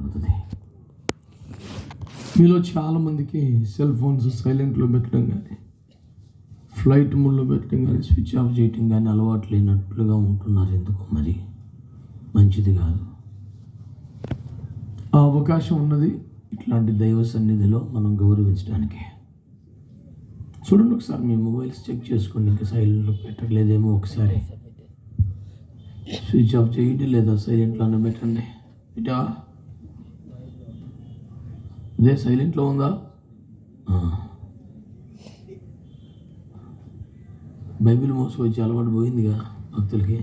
అవుతుంది. మీలో చాలామందికి సెల్ ఫోన్స్ సైలెంట్లో పెట్టడం కానీ, ఫ్లైట్ మోడ్లో పెట్టడం కానీ, స్విచ్ ఆఫ్ చేయటం కానీ అలవాటు లేనట్లుగా ఉంటున్నారు. ఎందుకు మరి? మంచిది కాదు. ఆ అవకాశం ఉన్నది ఇట్లాంటి దైవ సన్నిధిలో మనం గౌరవించడానికి. చూడండి, ఒకసారి మీ మొబైల్స్ చెక్ చేసుకోండి. ఇంకా సైలెంట్లో పెట్టలేదేమో ఒకసారి స్విచ్ ఆఫ్ చేయండి, లేదా సైలెంట్లోనే పెట్టండి. ఇటా ఇదే సైలెంట్లో ఉందా? బైబిల్ మోసుకొచ్చి అలవాటు పోయిందిగా భక్తులకి.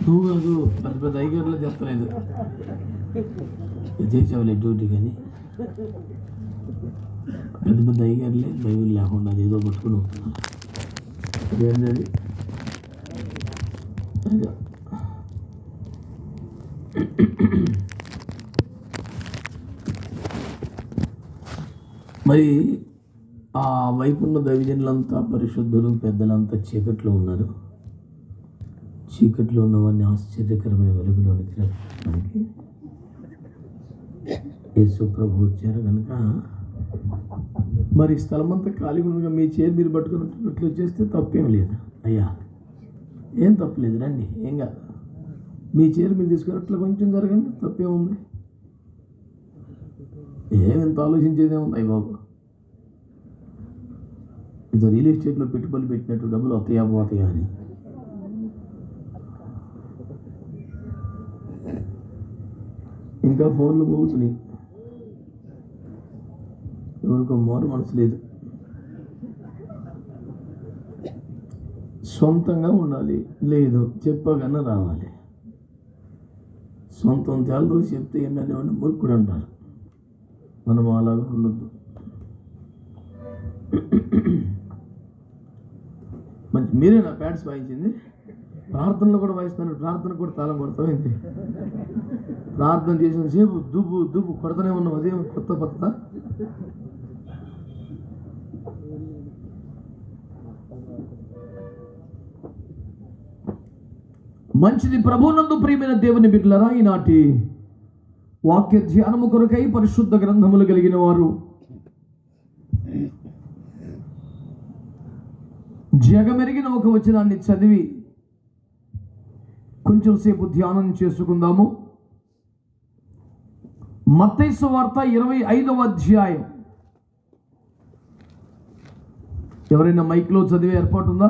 నువ్వు కాదు, పెద్ద పెద్ద ఐగర్లో చేస్తలేదు, చేసావులే డ్యూటీ. కానీ పెద్ద పెద్ద ఐగర్లే బైబిల్ లేకుండా అది ఏదో పట్టుకుని వస్తున్నారు. ఏంటది? మరి ఆ వైపున్న దైవజనులంతా, పరిశుద్ధులు, పెద్దలంతా చీకట్లో ఉన్నారు. చీకట్లో ఉన్నవాడిని ఆశ్చర్యకరమైన వెలుగులోనికి రప్పించడానికి యేసు ప్రభు వచ్చారు కనుక, మరి స్థలం అంతా ఖాళీగా ఉండగా మీ చైర్ మీరు పట్టుకున్నట్లు చేస్తే తప్పేం లేదు. అయ్యా, ఏం తప్పలేదు, రండి, ఏం కాదు. మీ చైర్ మీరు తీసుకున్నట్లు కొంచెం జరగండి, తప్పేముంది? ఏమెంత ఆలోచించేదేముంది? అయ్యి బాబు, ఇది రియల్ ఎస్టేట్లో పెట్టుబడి పెట్టినట్టు డబ్బులు వస్తాయా పోతాయా అని. ఇంకా ఫోన్లు పోతున్నాయి. ఎవరికో మారు మనసు లేదు. సొంతంగా ఉండాలి, లేదు చెప్పగానే రావాలి. సొంతం తేలతో చెప్తే ఏంటనే వాడిని మూర్ఖుడు అంటారు. మనం అలాగా ఉండొద్దు. మంచి మీరే నా ప్యాడ్స్ వాయించింది. ప్రార్థనలో కూడా వాయిస్తున్నాను. ప్రార్థన కూడా తాళం కొడతామైంది. ప్రార్థన చేసిన సేపు దుబ్బు కొడతానే ఉన్నాం. అదే కొత్త కొత్త. మంచిది. ప్రభువునందు ప్రియమైన దేవుని బిడ్డలారా, ఈనాటి వాక్య ధ్యానము కొరకై పరిశుద్ధ గ్రంథములు కలిగిన వారు జగమెరిగిన ఒక వచనాన్ని చదివి కొంచెం సేపు ధ్యానం చేసుకుందాము. మత్తయి సువార్త 25వ అధ్యాయం. ఎవరైనా మైక్లో చదివే ఏర్పాటు ఉందా?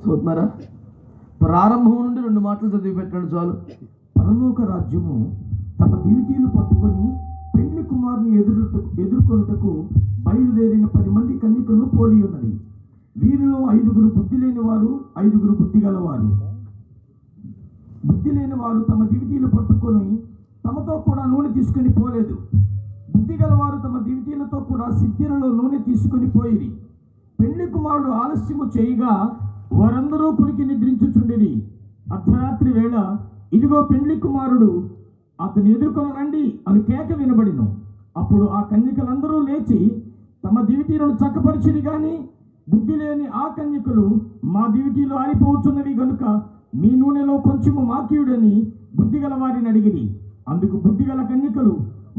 చూస్తున్నారా? ప్రారంభం నుండి 2 మాటలు చదివి పెట్టండి చాలు. పరలోక రాజ్యము తమ దివిటీలు పట్టుకొని పెండ్లి కుమారుని ఎదుర్కొనుటకు బయలుదేరిన 10 మంది కన్యకలను పోలి ఉన్నది. వీరిలో 5 బుద్ధి లేని వారు, 5 బుద్ధి గలవారు. బుద్ధి లేని వారు తమ దివిటీలు పట్టుకొని తమతో కూడా నూనె తీసుకొని పోలేదు. బుద్ధి గలవారు తమ దివిటీలతో కూడా సిద్ధిలలో నూనె తీసుకొని పోయిరి. పెండ్లి కుమారుడు ఆలస్యము చేయగా వారందరూ కురికి నిద్రించుచుండిరి. అర్ధరాత్రి వేళ ఇదిగో పెండ్లి కుమారుడు, అతను ఎదుర్కొని రండి అని కేక వినబడిను. అప్పుడు ఆ కన్యకలందరూ లేచి తమ దివిటీలను చక్కపరిచిరి. గాని బుద్ధి లేని ఆ కన్యకలు, మా దివిటీలు ఆరిపోవచ్చున్నవి గనుక మీ నూనెలో కొంచెము మాకీయుడని బుద్ధి గల వారిని అడిగిరి. అందుకు బుద్ధి గల కన్యకలు,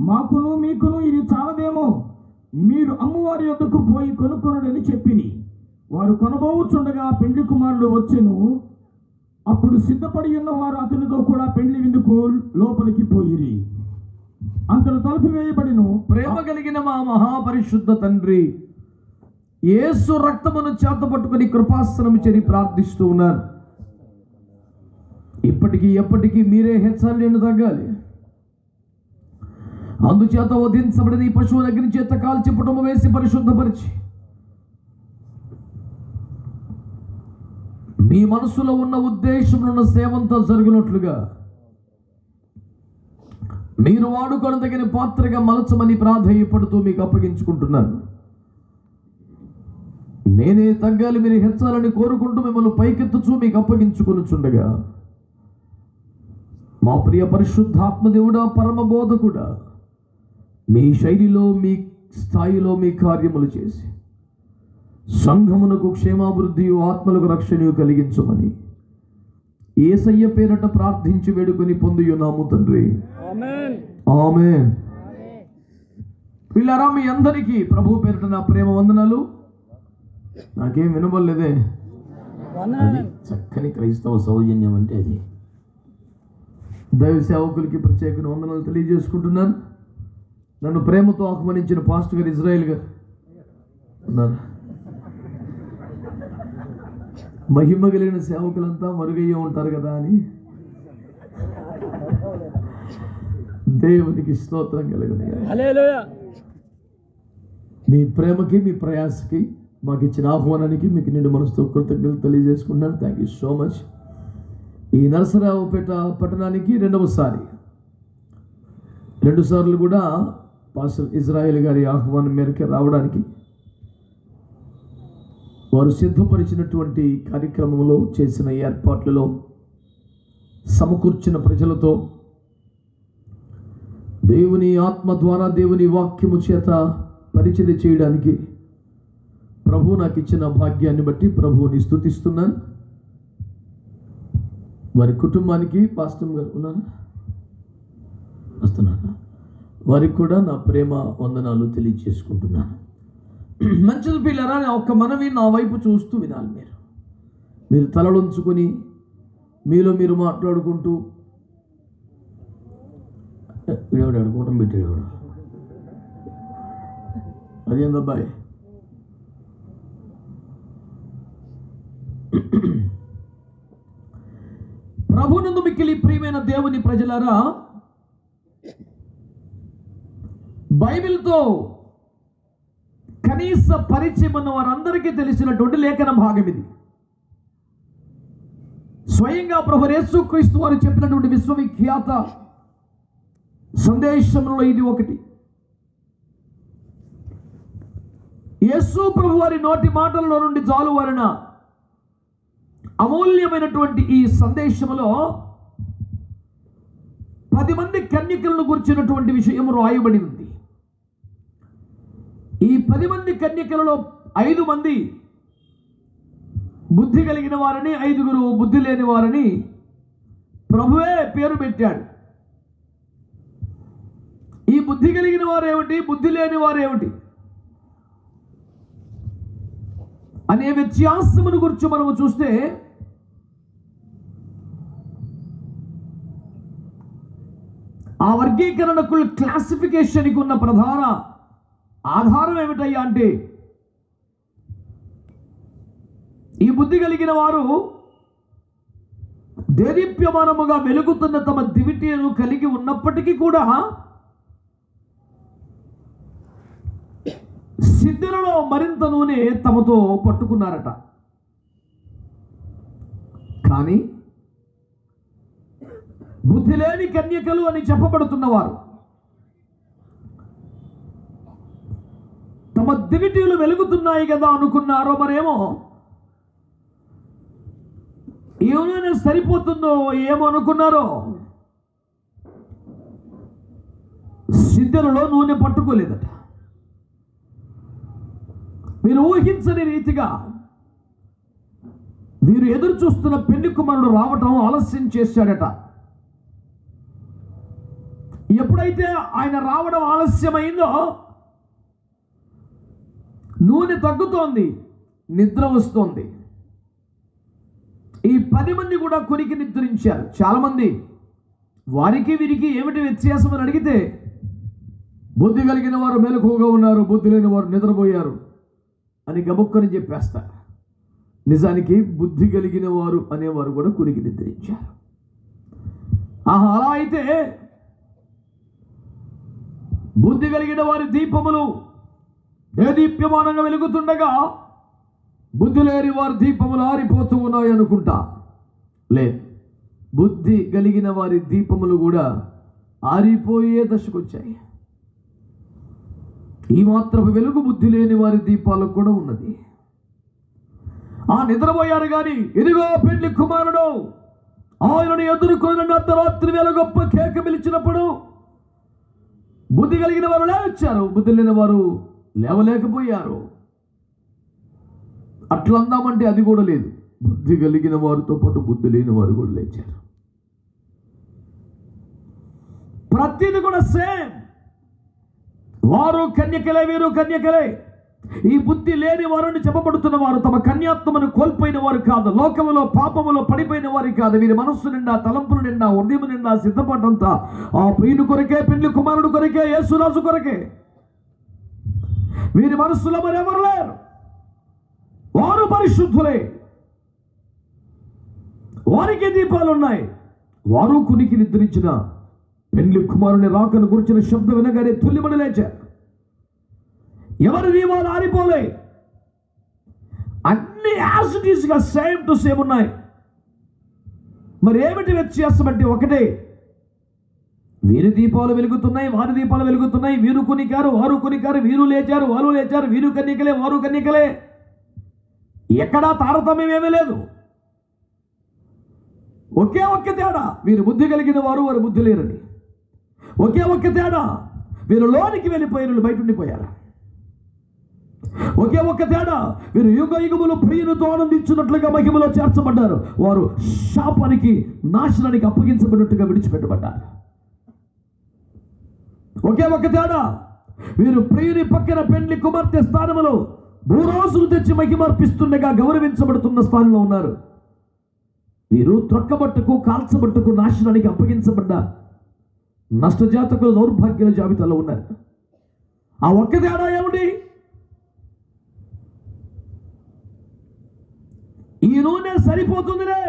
మాకును మీకును ఇది చాలదేమో, మీరు అమ్మవారి యొద్దకు పోయి కొనుక్కొనుడని చెప్పిరి. వారు కొనబోచుండగా పెండ్లి కుమారుడు వచ్చెను. అప్పుడు సిద్ధపడి ఉన్నవారు అతనితో కూడా పెండ్లి విందుకు లోపలికి పోయిరి. అంతలో తలుపు వేయబడిను. ప్రేమ కలిగిన మా మహాపరిశుద్ధ తండ్రి, యేసు రక్తమును చేత పట్టుకుని కృపాసనం చేరి ప్రార్థిస్తూ ఉన్నారు. ఇప్పటికీ ఎప్పటికీ మీరే హెచ్చాలి, తగ్గాలి. అందుచేత వధించబడిన ఈ పశువుల అగ్ని చేత కాల్చి పుటము వేసి పరిశుద్ధపరిచి మీ మనసులో ఉన్న ఉద్దేశంలో సేవంతో జరిగినట్లుగా మీరు వాడుకొని తగిన పాత్రగా మలచమని ప్రాధేయపడుతూ మీకు అప్పగించుకుంటున్నాను. నేనే తగ్గాలి, మీరు హెచ్చాలని కోరుకుంటూ మిమ్మల్ని పైకెత్తుచూ మీకు అప్పగించుకొనుచుండగా, మా ప్రియ పరిశుద్ధాత్మదేవుడా, పరమ బోధకుడా, మీ శైలిలో మీ స్థాయిలో మీ కార్యములు చేసి సంఘమునకు క్షేమాభివృద్ధియు ఆత్మలకు రక్షణయు కలిగించమని యేసయ్య పేరట ప్రార్థించి వేడుకొని పొందియున్నాము తండ్రి. ఆమేన్. ఆమేన్. పిల్లరా, మీ అందరికీ ప్రభు పేరిట నా ప్రేమ వందనాలు. నాకేం వినబడలేదే. అది చక్కని క్రైస్తవ సౌజన్యం అంటే అది. దైవ సేవకులకి ప్రత్యేక వందనాలు తెలియజేసుకుంటున్నాను. నన్ను ప్రేమతో ఆహ్వానించిన పాస్టర్ గారు ఇజ్రాయెల్ గారు ఉన్నారు. మహిమ కలిగిన సేవకులంతా మరుగయ్యే ఉంటారు కదా అని దేవునికి స్తోత్రం కలుగును. హల్లెలూయా. మీ ప్రేమకి, మీ ప్రయాసకి, మాకు ఇచ్చిన ఆహ్వానానికి మీకు నిండు మనసుతో కృతజ్ఞతలు తెలియజేసుకున్నాను. Thank you so much. ఈ నరసరావుపేట పట్టణానికి రెండు సార్లు కూడా పాస్టర్ ఇజ్రాయెల్ గారి ఆహ్వానం మేరకు రావడానికి వారు సిద్ధపరిచినటువంటి కార్యక్రమంలో చేసిన ఏర్పాట్లలో సమకూర్చిన ప్రజలతో దేవుని ఆత్మ ద్వారా దేవుని వాక్యము చేత పరిచర్య చేయడానికి ప్రభు నాకు ఇచ్చిన భాగ్యాన్ని బట్టి ప్రభువుని స్తుతిస్తున్నాను. వారి కుటుంబానికి పాస్టర్ గారు వస్తున్నాను, వారికి కూడా నా ప్రేమ వందనాలు తెలియజేసుకుంటున్నాను. మంచిది పిల్లరా, ఒక్క మనవి నా వైపు చూస్తూ వినాలి. మీరు తలలుంచుకొని మీలో మీరు మాట్లాడుకుంటూ వీడెవడు కూటం పెట్టాడు ఎవడు అదేందబ్బాయి ప్రభునందు మిక్కిలి ప్రియమైన దేవుని ప్రజలారా, బైబిల్తో కనీస పరిచయం ఉన్న వారందరికీ తెలిసినటువంటి లేఖన భాగం ఇది. స్వయంగా ప్రభు యేసుక్రీస్తు వారు చెప్పినటువంటి విశ్వవిఖ్యాత సందేశంలో ఇది ఒకటి. యేసు ప్రభు వారి నోటి మాటల్లో నుండి జాలువారిన అమూల్యమైనటువంటి ఈ సందేశంలో 10 మంది కన్యకలను గురించినటువంటి విషయం రాయబడి ఉంది. ఈ 10 మంది కన్యకలలో 5 మంది బుద్ధి కలిగిన వారని, 5గురు బుద్ధి లేని వారని ప్రభువే పేరు పెట్టాడు. ఈ బుద్ధి కలిగిన వారేమిటి, బుద్ధి లేని వారేమిటి అనే వ్యత్యాసమును గురించి మనము చూస్తే ఆ వర్గీకరణకు, క్లాసిఫికేషన్కి ఉన్న ప్రధాన ఆధారం ఏమిటయ్యా అంటే, ఈ బుద్ధి కలిగిన వారు దేదీప్యమానముగా వెలుగుతున్న తమ దివిటీలను కలిగి ఉన్నప్పటికీ కూడా సిద్ధులలో మరింత నూనె తమతో పట్టుకున్నారట. కానీ బుద్ధి లేని కన్యకలు అని చెప్పబడుతున్నవారు తమ దివిటీలు వెలుగుతున్నాయి కదా అనుకున్నారో మరేమో, ఏమైనా సరిపోతుందో ఏమో అనుకున్నారో, సిద్ధులలో నూనె పట్టుకోలేదట. మీరు ఊహించని రీతిగా వీరు ఎదురు చూస్తున్న పెళ్లి కుమారుడు రావటం ఆలస్యం చేశాడట. ఎప్పుడైతే ఆయన రావడం ఆలస్యమైందో నూనె తగ్గుతోంది, నిద్ర వస్తోంది. ఈ 10 మంది కూడా కొరికి నిద్రించారు. చాలామంది వారికి వీరికి ఏమిటి వ్యత్యాసం అని అడిగితే, బుద్ధి కలిగిన వారు మెలకువగా ఉన్నారు, బుద్ధి లేని వారు నిద్రపోయారు అని గబుక్కని చెప్పేస్తారు. నిజానికి బుద్ధి కలిగిన వారు అనేవారు కూడా కొరికి నిద్రించారు. అలా అయితే బుద్ధి కలిగిన వారి దీపములు దేదీప్యమానంగా వెలుగుతుండగా బుద్ధి లేని వారి దీపములు ఆరిపోతూ ఉన్నాయి అనుకుంటా. లేదు, బుద్ధి కలిగిన వారి దీపములు కూడా ఆరిపోయే దశకు వచ్చాయి. ఈ మాత్రపు వెలుగు బుద్ధి లేని వారి దీపాలకు కూడా ఉన్నది. ఆ నిద్రపోయారు కానీ, ఇదిగో పెళ్లి కుమారుడు ఆయనను ఎదుర్కొని అర్ధరాత్రి వేళ గొప్ప కేక పిలిచినప్పుడు బుద్ధి కలిగిన వారు లేవచ్చారు, బుద్ధి లేని వారు లేవలేకపోయారు. అట్లా అందామంటే అది కూడా లేదు. బుద్ధి కలిగిన వారితో పాటు బుద్ధి లేని వారు కూడా లేచారు. ప్రతిది కూడా సేమ్. వారు కన్యకలే, వీరు కన్యకలే. ఈ బుద్ధి లేని వారిని చెప్పబడుతున్న వారు తమ కన్యాత్మను కోల్పోయిన వారు కాదు, లోకములో పాపములో పడిపోయిన వారు కాదు. వీరి మనస్సు నిండా, తలంపుల నిండా, హృదయం నిండా సిద్ధపడంతా ఆ ప్రియుని కొరకే, పెళ్లి కుమారుడు కొరకే, యేసురాజు కొరకే. వీరి మనస్సులో మరెవరు లేరు. వారు పరిశుద్ధులే, వారికి దీపాలు ఉన్నాయి. వారు కునికి నిద్రించిన పెళ్లి కుమారుని రాకను గురించిన శబ్దం వినగానే తుల్లిమని లేచారు. ఎవరి దీపాలు ఆరిపోలే, అన్ని యాసిటీస్గా సేమ్ టు సేమ్ ఉన్నాయి. మరి ఏమిటి వ్యత్యాసం అంటే ఒకటే, వీరి దీపాలు వెలుగుతున్నాయి, వారి దీపాలు వెలుగుతున్నాయి. వీరు కొనికారు, వారు కొనికారు. వీరు లేచారు, వారు లేచారు. వీరు కన్యకలే, వారు కన్యకలే. ఎక్కడా తారతమ్యం ఏమీ లేదు. ఒకే ఒక్క తేడా, వీరు బుద్ధి కలిగిన వారు, వారు బుద్ధి లేరని. ఒకే ఒక్క తేడా, వీరు లోనికి వెళ్ళిపోయారు, బయట ఉండిపోయారు. ఒకే ఒక్క తేడా, వీరు యుగ యుగములు ప్రియునితో ఆనందించినట్లుగా మహిమలో చేర్చబడ్డారు. వారు శాపానికి, నాశనానికి అప్పగించబడినట్టుగా విడిచిపెట్టబడ్డారు. ఒకే ఒక్క తేడా, వీరు ప్రియుని పక్కన పెండ్లి కుమార్తె స్థానములో భూరాజులు తెచ్చి మహిమర్పిస్తుండగా గౌరవించబడుతున్న స్థానంలో ఉన్నారు. వీరు త్రొక్కబట్టుకు, కాల్చబట్టుకు, నాశనానికి అప్పగించబడ్డ నష్టజాతకుల, దౌర్భాగ్యుల జాబితాలో ఉన్నారు. ఆ ఒక్క తేడా ఏమిటి? ఈ నూనె సరిపోతుందిలే,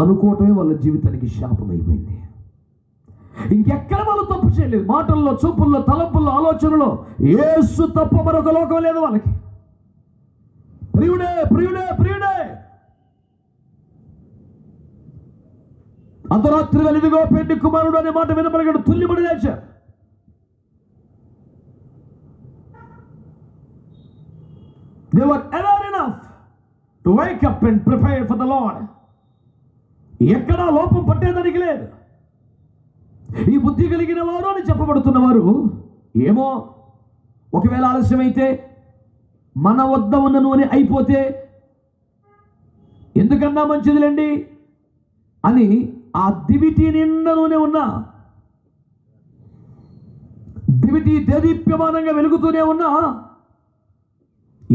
అనుకోవటమే వాళ్ళ జీవితానికి శాపం అయిపోయింది. ఇంకెక్కడ వాళ్ళు తప్పు చేయలేదు. మాటల్లో, చూపుల్లో, తలంపుల్లో, ఆలోచనలో యేసు తప్ప మరొక లోకం లేదు వాళ్ళకి. ప్రియుడే, ప్రియుడే, ప్రియుడే. అర్ధరాత్రి వెలిదిగో పెళ్లి కుమారుడు అనే మాట వినపడగాడు తుల్లిబడి లేచారు. They were alert enough to wake up and prepare for the Lord. ఎక్కడా లోపం పట్టేదానికి లేదు. ఈ బుద్ధి కలిగిన వారు అని చెప్పబడుతున్నవారు ఏమో, ఒకవేళ ఆలస్యమైతే, మన వద్ద ఉన్న నూనె అయిపోతే ఎందుకన్నా మంచిదిలేండి అని ఆ దివిటి నిండా నూనె ఉన్నా, దివిటి దేదీప్యమానంగా వెలుగుతూనే ఉన్నా,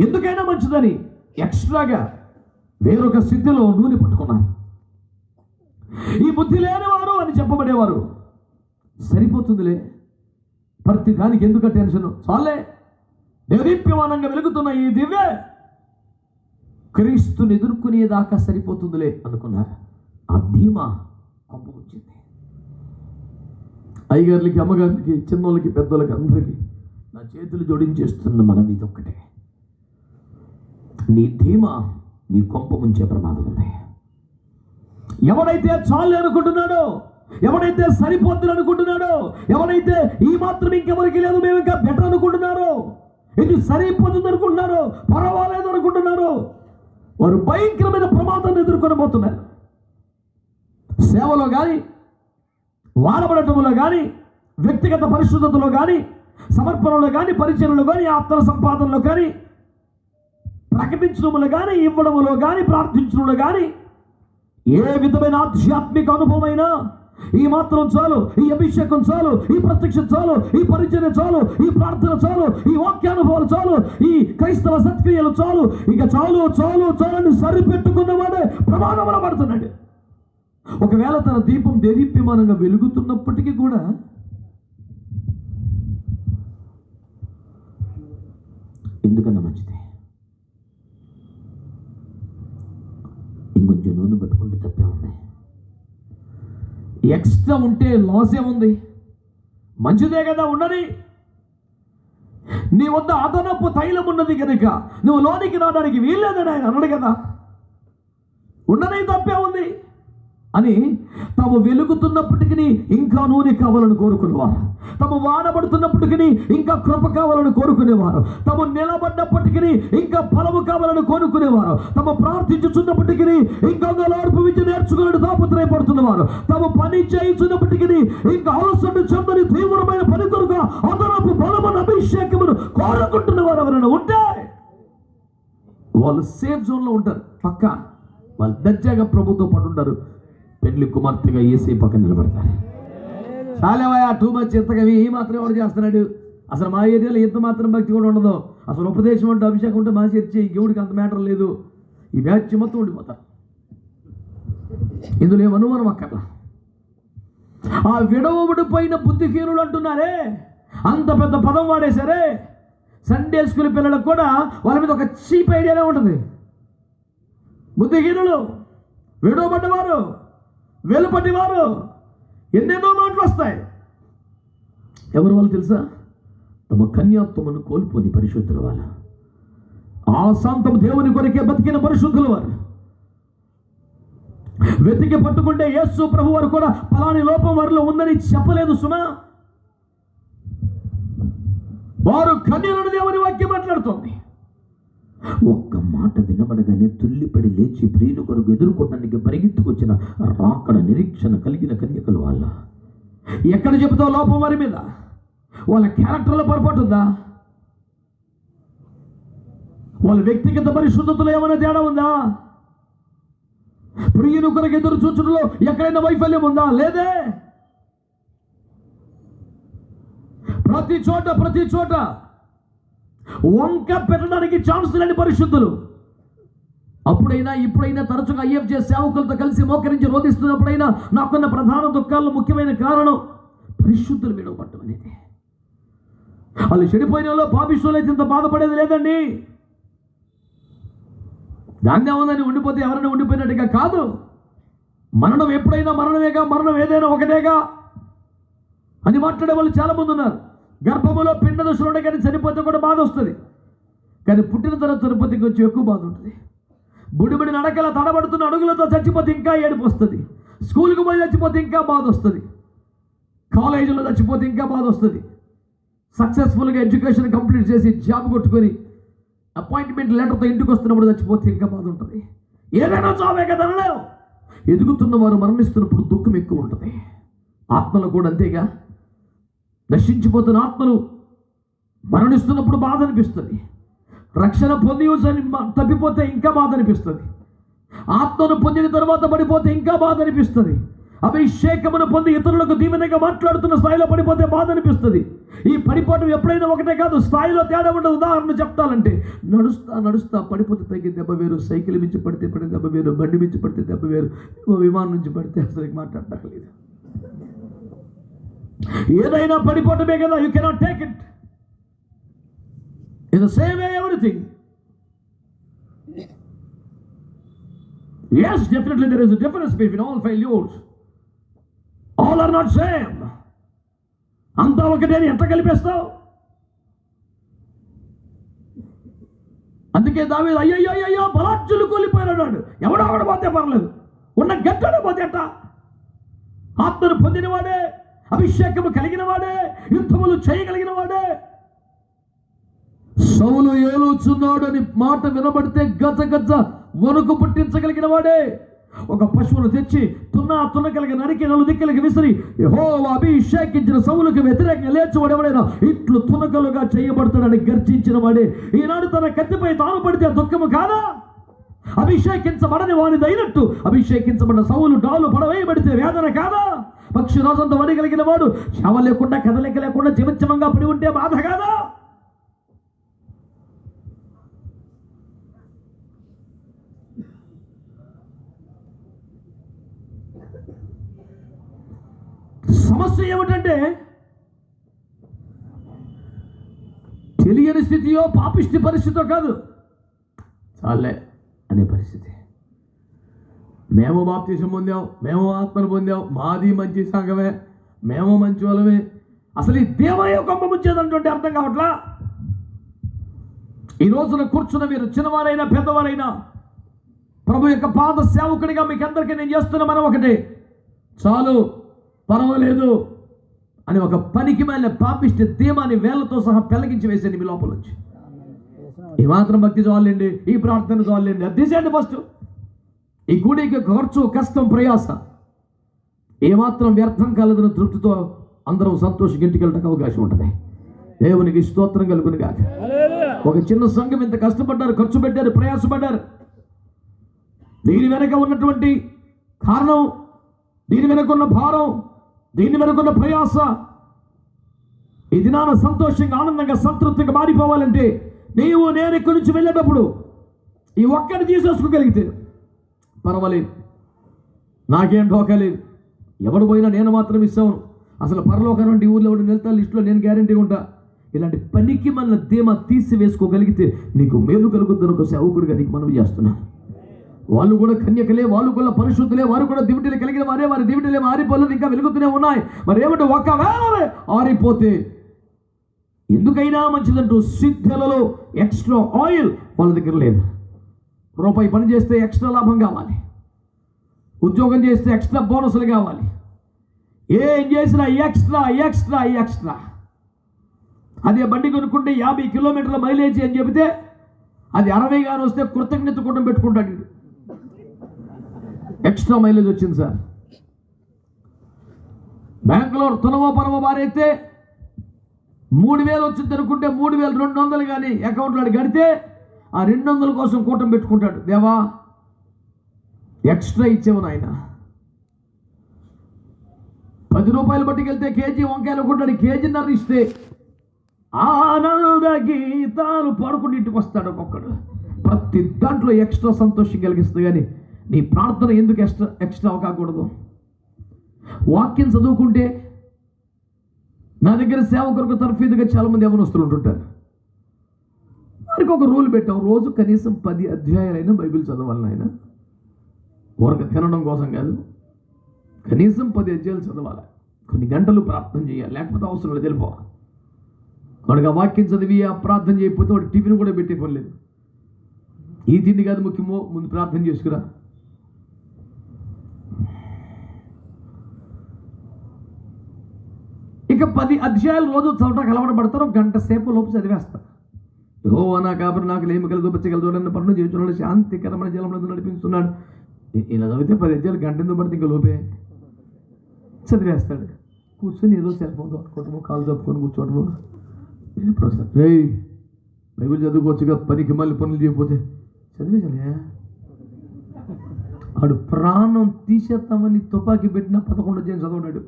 ఎందుకైనా మంచిదని ఎక్స్ట్రాగా వేరొక స్థితిలో నూనె పట్టుకున్నారు. ఈ బుద్ధి లేనివారు అని చెప్పబడేవారు సరిపోతుందిలే, ప్రతి దానికి ఎందుకు టెన్షన్, చాలే, దేదీప్యమానంగా వెలుగుతున్న ఈ దివ్య క్రీస్తుని ఎదుర్కొనేదాకా సరిపోతుందిలే అనుకున్నారు. ఆ ధీమా కొంప వచ్చింది. అయ్యగారులకి, అమ్మగారికి, చిన్నోళ్ళకి, పెద్దోళ్ళకి, అందరికీ నా చేతులు జోడించేస్తున్న మనం ఇదొక్కటే. నీ ధీమా నీ కొంప ముంచే ప్రమాదం ఉంది. ఎవడైతే చాలు అనుకుంటున్నాడో, ఎవడైతే సరిపోతుంది అనుకుంటున్నాడో, ఎవడైతే ఈ మాత్రం ఇంకెవరికి లేదు, మేము ఇంకా బెటర్ అనుకుంటున్నారో, ఇది సరిపోతుంది అనుకుంటున్నారో, పర్వాలేదు అనుకుంటున్నారో, వారు భయంకరమైన ప్రమాదాన్ని ఎదుర్కొనబోతున్నారు. సేవలో కానీ, వాడబడటంలో కానీ, వ్యక్తిగత పరిశుద్ధతలో కానీ, సమర్పణలో కానీ, పరిచయంలో కానీ, ఆత్మ సంపాదనలో కానీ, ప్రకటించడంలో కానీ, ఇవ్వడంలో కానీ, ప్రార్థించడంలో కానీ, ఏ విధమైన ఆధ్యాత్మిక అనుభవమైనా ఈ మాత్రం చాలు, ఈ అభిషేకం చాలు, ఈ ప్రత్యక్షం చాలు, ఈ పరిచయం చాలు, ఈ ప్రార్థన చాలు, ఈ వాక్యానుభవాలు చాలు, ఈ క్రైస్తవ సత్క్రియలు చాలు, ఇక చాలు చాలు చాలని సరిపెట్టుకున్నవాడే ప్రమాదంలో పడుతున్నాడు. ఒకవేళ తన దీపం దేదీప్యమానంగా వెలుగుతున్నప్పటికీ కూడా ఎందుకన్నా మంచిది, ఇంకొంచెం నూనె పట్టుకుంటే తప్పే ఉంది. ఎక్స్ట్రా ఉంటే లాస్ ఏముంది, మంచిదే కదా ఉన్నది. నీ వద్ద అదనపు తైలం ఉన్నది కనుక నువ్వు లోనికి రావడానికి వీల్లేదని ఆయన అన్నాడు కదా. ఉన్నది తప్పే ఉంది. అని తాము వెలుగుతున్నప్పటికీ ఇంకా నూనె కావాలని కోరుకునేవారు, తాము వాడబడుతున్నప్పటికీ ఇంకా కృప కావాలని కోరుకునేవారు, తాము నిలబడ్డప్పటికీ ఇంకా బలము కావాలని కోరుకునేవారు, తాము ప్రార్థించుచున్నప్పటికీ ఇంకా గలార్పు విద్య నేర్చుకుని తాపత్రయపడుతున్నవారు, తాము పని చేయుచున్నప్పటికీ ఇంకా అలసట చెందని తీవ్రమైన పని కొరకు అదనపు బలమును అభిషేకమును కోరుకుంటున్నవారు ఎవరైనా ఉంటే వాళ్ళు సేఫ్ జోన్లో ఉంటారు. పక్క వాళ్ళు దర్జాగా ప్రభుత్వం పాటు ఉంటారు. పెళ్లి కుమార్తెగా ఏసై పక్కన నిలబడతారు. చాలేవా టూ మచ్ ఎంతగా ఈ మాత్రం ఎవరు చేస్తున్నాడు? అసలు మా ఏరియాలో ఎంత మాత్రం భక్తి కూడా ఉండదు. అసలు ఉపదేశం అంటే అభిషేకం ఉంటే మా చర్చి దేవుడికి అంత మ్యాటర్ లేదు. ఈ బ్యాచ్ మొత్తం ఉండిపోతారు. ఇందులో ఏమనుమానం అక్కర్లా. ఆ విడవబడిపోయిన బుద్ధిహీనులు అంటున్నారే, అంత పెద్ద పదం వాడేశారే. సండే స్కూల్ పిల్లలకు కూడా వాళ్ళ మీద ఒక చీప్ ఐడియానే ఉంటుంది. బుద్ధిహీనులు, విడవబడ్డవారు, వెలుపటివారు, ఎన్నెన్నో మాటలు వస్తాయి. ఎవరు వాళ్ళు తెలుసా? తమ కన్యాత్వమును కోల్పోని పరిశుద్ధుల వాళ్ళ, ఆ శాంతం దేవుని కొరకే బతికిన పరిశుద్ధుల వారు. వెతికి పట్టుకుంటే యేసు ప్రభు వారు కూడా ఫలాని లోపం వారిలో ఉందని చెప్పలేదు సుమా. వారు కన్యలను దేవుని వాక్యం మాట్లాడుతోంది. ఒక్క మాట వినబడగానే తుల్లిపడి లేచి ప్రియుల కొరకు ఎదుర్కోవడానికి పరిగెత్తుకొచ్చిన రాకడ నిరీక్షణ కలిగిన కన్యకలు వాళ్ళ. ఎక్కడ చెబుతావు లోపం వారి మీద? వాళ్ళ క్యారెక్టర్లో పొరపాటు ఉందా? వాళ్ళ వ్యక్తిగత పరిశుద్ధతలో ఏమైనా తేడా ఉందా? ప్రియుని కొరకు ఎదురు చూచడంలో ఎక్కడైనా వైఫల్యం ఉందా? లేదే. ప్రతి చోట వంక పెట్టడానికి ఛాన్స్ లేని పరిశుద్ధులు. అప్పుడైనా ఇప్పుడైనా తరచుగా ఐఎఫ్ చేసే సేవకులతో కలిసి మోకరించి రోధిస్తున్నప్పుడైనా నాకున్న ప్రధాన దుఃఖాల్లో ముఖ్యమైన కారణం పరిశుద్ధులు విడవబట్టం అనేది. వాళ్ళు చెడిపోయిన వాళ్ళు పాపిష్టులు అయితే ఇంత బాధపడేది లేదండి. దాన్ని ఏమన్నా ఉండిపోతే ఎవరైనా ఉండిపోయినట్టుగా కాదు. మరణం ఎప్పుడైనా మరణమేగా, మరణం ఏదైనా ఒకటేగా అని మాట్లాడే వాళ్ళు చాలా మంది ఉన్నారు. గర్భములో పిండ దశలు ఉండే కానీ చనిపోతే కూడా బాధ వస్తుంది, కానీ పుట్టిన తర్వాత చనిపోతే కొంచెం ఎక్కువ బాధ ఉంటుంది. బుడిబడి నడకల తడబడుతున్న అడుగులతో చచ్చిపోతే ఇంకా ఏడుపు వస్తుంది. స్కూల్కి పోయి చచ్చిపోతే ఇంకా బాధ వస్తుంది. కాలేజీలో చచ్చిపోతే ఇంకా బాధ వస్తుంది. సక్సెస్ఫుల్గా ఎడ్యుకేషన్ కంప్లీట్ చేసి జాబ్ కొట్టుకొని అపాయింట్మెంట్ లెటర్తో ఇంటికి వస్తున్నప్పుడు చచ్చిపోతే ఇంకా బాధ ఉంటుంది. ఏదైనా చావే కదా అనలేవు. ఎదుగుతున్న వారు మరణిస్తున్నప్పుడు దుఃఖం ఎక్కువ ఉంటుంది. ఆత్మలు కూడా అంతేగా. నశించిపోతున్న ఆత్మలు మరణిస్తున్నప్పుడు బాధ అనిపిస్తుంది. రక్షణ పొంది తప్పిపోతే ఇంకా బాధ అనిపిస్తుంది. ఆత్మను పొందిన తర్వాత పడిపోతే ఇంకా బాధ అనిపిస్తుంది. అభిషేకమును పొంది ఇతరులకు దీవెనగా మాట్లాడుతున్న స్థాయిలో పడిపోతే బాధ అనిపిస్తుంది. ఈ పడిపోవడం ఎప్పుడైనా ఒకటే కాదు, స్థాయిలో తేడా ఉండదు. ఉదాహరణ చెప్తానంటే, నడుస్తా పడిపోతే తగ్గి దెబ్బ వేరు, సైకిల్ మించి పడితే పడి దెబ్బ వేరు, బండి మించి పడితే దెబ్బ వేరు, విమానం నుంచి పడితే అసలు మాట్లాడలేదు. ఏదైనా పడిపోవటమే కదా. You cannot take it in the same way everything. Yes, definitely there is a difference between all failures. All are not same. అంతా ఒకటే ఎంత కలిపేస్తావు? అందుకే దావీదు అయ్యో బలార్జులు కూలిపోయాడు. ఎవడో ఒకడు పోతే పర్లేదు, ఉన్న గట్టడు పోతే అట్ట. ఆత్మను పొందినవాడే, అభిషేకము కలిగిన వాడే, యుద్ధములు చేయగలిగిన వాడే. సౌలు ఏలుచున్నాడు అని మాట వినబడితే గజ వణుకు పుట్టించగలిగిన వాడే. ఒక పశువును తెచ్చి తున్నకలిగి నరికి 4 దిక్కులకి విసిరి యెహోవా అభిషేకించిన సౌలుకు వ్యతిరేకంగా లేచివాడు ఎవడైనా ఇట్లు తునకలుగా చేయబడతాడని గర్జించిన వాడే. ఈనాడు తన కత్తిపై తాను పడితే దుఃఖము కాదా? అభిషేకించబడని వాడిది అయినట్టు అభిషేకించబడిన సౌలు డాలు పడవేయబడితే వేదన కాదా? పక్షి రాజంతో వడగలిగిన వాడు శవ లేకుండా కదలిక లేకుండా జీవచ్ఛవంగా పడి ఉంటే బాధ కాదా? సమస్య ఏమిటంటే తెలియని స్థితియో పాపిష్టి పరిస్థితితో కాదు, చాలే అనే పరిస్థితి. మేము బాప్తిసం పొందాం, మేము ఆత్మను పొందాం, మాది మంచి సంఘమే, మేము మంచి వాళ్ళమే. అసలు ఈ దేవయ్య గొప్ప ముంచేదంటుంటే అర్థం కావట్లా. ఈ రోజున కూర్చున్న మీరు చిన్నవారైనా పెద్దవారైనా ప్రభు యొక్క పాద సేవకుడిగా మీకు అందరికీ నేను చేస్తున్న మనం ఒకటే, చాలు పర్వాలేదు అని ఒక పనికి మళ్ళీ పాపిష్టి ధీమాని వేళ్లతో సహా పెళ్ళగించి వేసేయండి మీ లోపల నుంచి. ఈ మాత్రం భక్తి చాలండి, ఈ ప్రార్థన చాలండి, అది తీసేయండి ఫస్ట్. ఈ కూడికి ఖర్చు, కష్టం, ప్రయాస ఏమాత్రం వ్యర్థం కలదని తృప్తితో అందరం సంతోషంగా ఇంటికి వెళ్ళడానికి అవకాశం ఉంటుంది. దేవునికి స్తోత్రం కలుగును గాక. ఒక చిన్న సంఘం ఇంత కష్టపడ్డారు, ఖర్చు పెట్టారు, ప్రయాసపడ్డారు. దీని వెనక ఉన్నటువంటి కారణం, దీని వెనక ఉన్న భారం, దీని వెనక ఉన్న ప్రయాస ఈ దినాన సంతోషంగా, ఆనందంగా, సంతృప్తిగా మారిపోవాలంటే నీవు నేను ఇక్కడి నుంచి వెళ్ళేటప్పుడు ఈ ఒక్కడిని తీసేసుకోగలిగితే పర్వాలేదు, నాకేం ఢోకా లేదు. ఎవడు పోయినా నేను మాత్రం ఇస్తాను. అసలు పరలోకం నుండి ఊళ్ళో వెళ్తా లిస్టులో నేను గ్యారంటీ ఉంటా. ఇలాంటి పనికి మన ధీమా తీసివేసుకోగలిగితే నీకు మేలు కలుగుద్దని ఒక సేవకుడిగా నీకు మనవి చేస్తున్నాను. వాళ్ళు కూడా కన్యకలే, వాళ్ళు కూడా పరిశుద్ధులే, వారు కూడా దివిటీలు కలిగిన వారే. వారి దివిటీలే ఆరిపోలేదు, ఇంకా వెలుగుతూనే ఉన్నాయి. మరి ఏమంటే ఒకవేళ ఆరిపోతే ఎందుకైనా మంచిదంటూ సిద్ధలలో ఎక్స్ట్రా ఆయిల్ వాళ్ళ దగ్గర లేదు. రూపాయి పని చేస్తే ఎక్స్ట్రా లాభం కావాలి, ఉద్యోగం చేస్తే ఎక్స్ట్రా బోనస్లు కావాలి, ఏం చేసినా ఎక్స్ట్రా ఎక్స్ట్రా ఎక్స్ట్రా. అదే బండి కొనుక్కుంటే 50 కిలోమీటర్ల మైలేజ్ అని చెబితే అది 60 గాని వస్తే కృతజ్ఞత కూడా పెట్టుకుంటాడు. ఎక్స్ట్రా మైలేజ్ వచ్చింది సార్. బ్యాంకులో తునమో పరమో బారైతే 3000 వచ్చింది అనుకుంటే 3200 కానీ అకౌంట్లో కడితే ఆ 200 కోసం కూటం పెట్టుకుంటాడు. దేవా ఎక్స్ట్రా ఇచ్చేవు నాయన. 10 రూపాయలు పట్టుకెళ్తే కేజీ వంకాయలు కొంటాడు, కేజీన్నర ఇస్తే ఆనంద గీతాలు పాడుకుంటూ ఇంటికి వస్తాడు ఒక్కొక్కడు. ప్రతి దాంట్లో ఎక్స్ట్రా సంతోషం కలిగిస్తుంది. కానీ నీ ప్రార్థన ఎందుకు ఎక్స్ట్రా కాకూడదు? వాక్యం చదువుకుంటే నా దగ్గర సేవకులకు తర్ఫీదుగా చాలామంది యవనస్తులు ఉంటుంటారు. వారికి ఒక రూల్ పెట్టాం, రోజు కనీసం 10 అధ్యాయాలైనా బైబిల్ చదవాలని. ఆయన ఊరక తినడం కోసం కాదు, కనీసం 10 అధ్యాయాలు చదవాలి, కొన్ని గంటలు ప్రార్థన చేయాలి, లేకపోతే అవసరం లేదు వెళ్ళిపోవాలి. వాడికి ఆ వాక్యం చదివి ఆ ప్రార్థన చేయకపోతే వాడు టిఫిన్ కూడా పెట్టే పని లేదు. ఈ తిండి కాదు ముఖ్యమో, ముందు ప్రార్థన చేసుకురా. ఇక 10 అధ్యాయాలు రోజు చదవడానికి అలవాటు పడతారు, గంట సేపు లోపు చదివేస్తారు. యెహోవా నా కాపరి, నాకు లేమి కలదు పచ్చగలదు, నన్ను పన్ను చేస్తున్నాడు, శాంతికరమైన జలంలో నడిపిస్తున్నాడు. ఇలా చదివితే 10 అధ్యాయాలు గంట ఎందుకు పడితే ఇంకా లోపే చదివేస్తాడు. కూర్చొని ఏదో సెల్ ఫోన్ అనుకోవటము, కాలు చెప్పుకొని కూర్చోవటము. నేను ఇప్పుడు వస్తాను, రే బైబిల్ చదువుకోవచ్చుగా, పనికి మళ్ళీ పనులు చేయకపోతే చదివేశానే. ఆడు ప్రాణం తీసేస్తామని తుపాకీ పెట్టిన 11 అధ్యాయం చదవడాడు.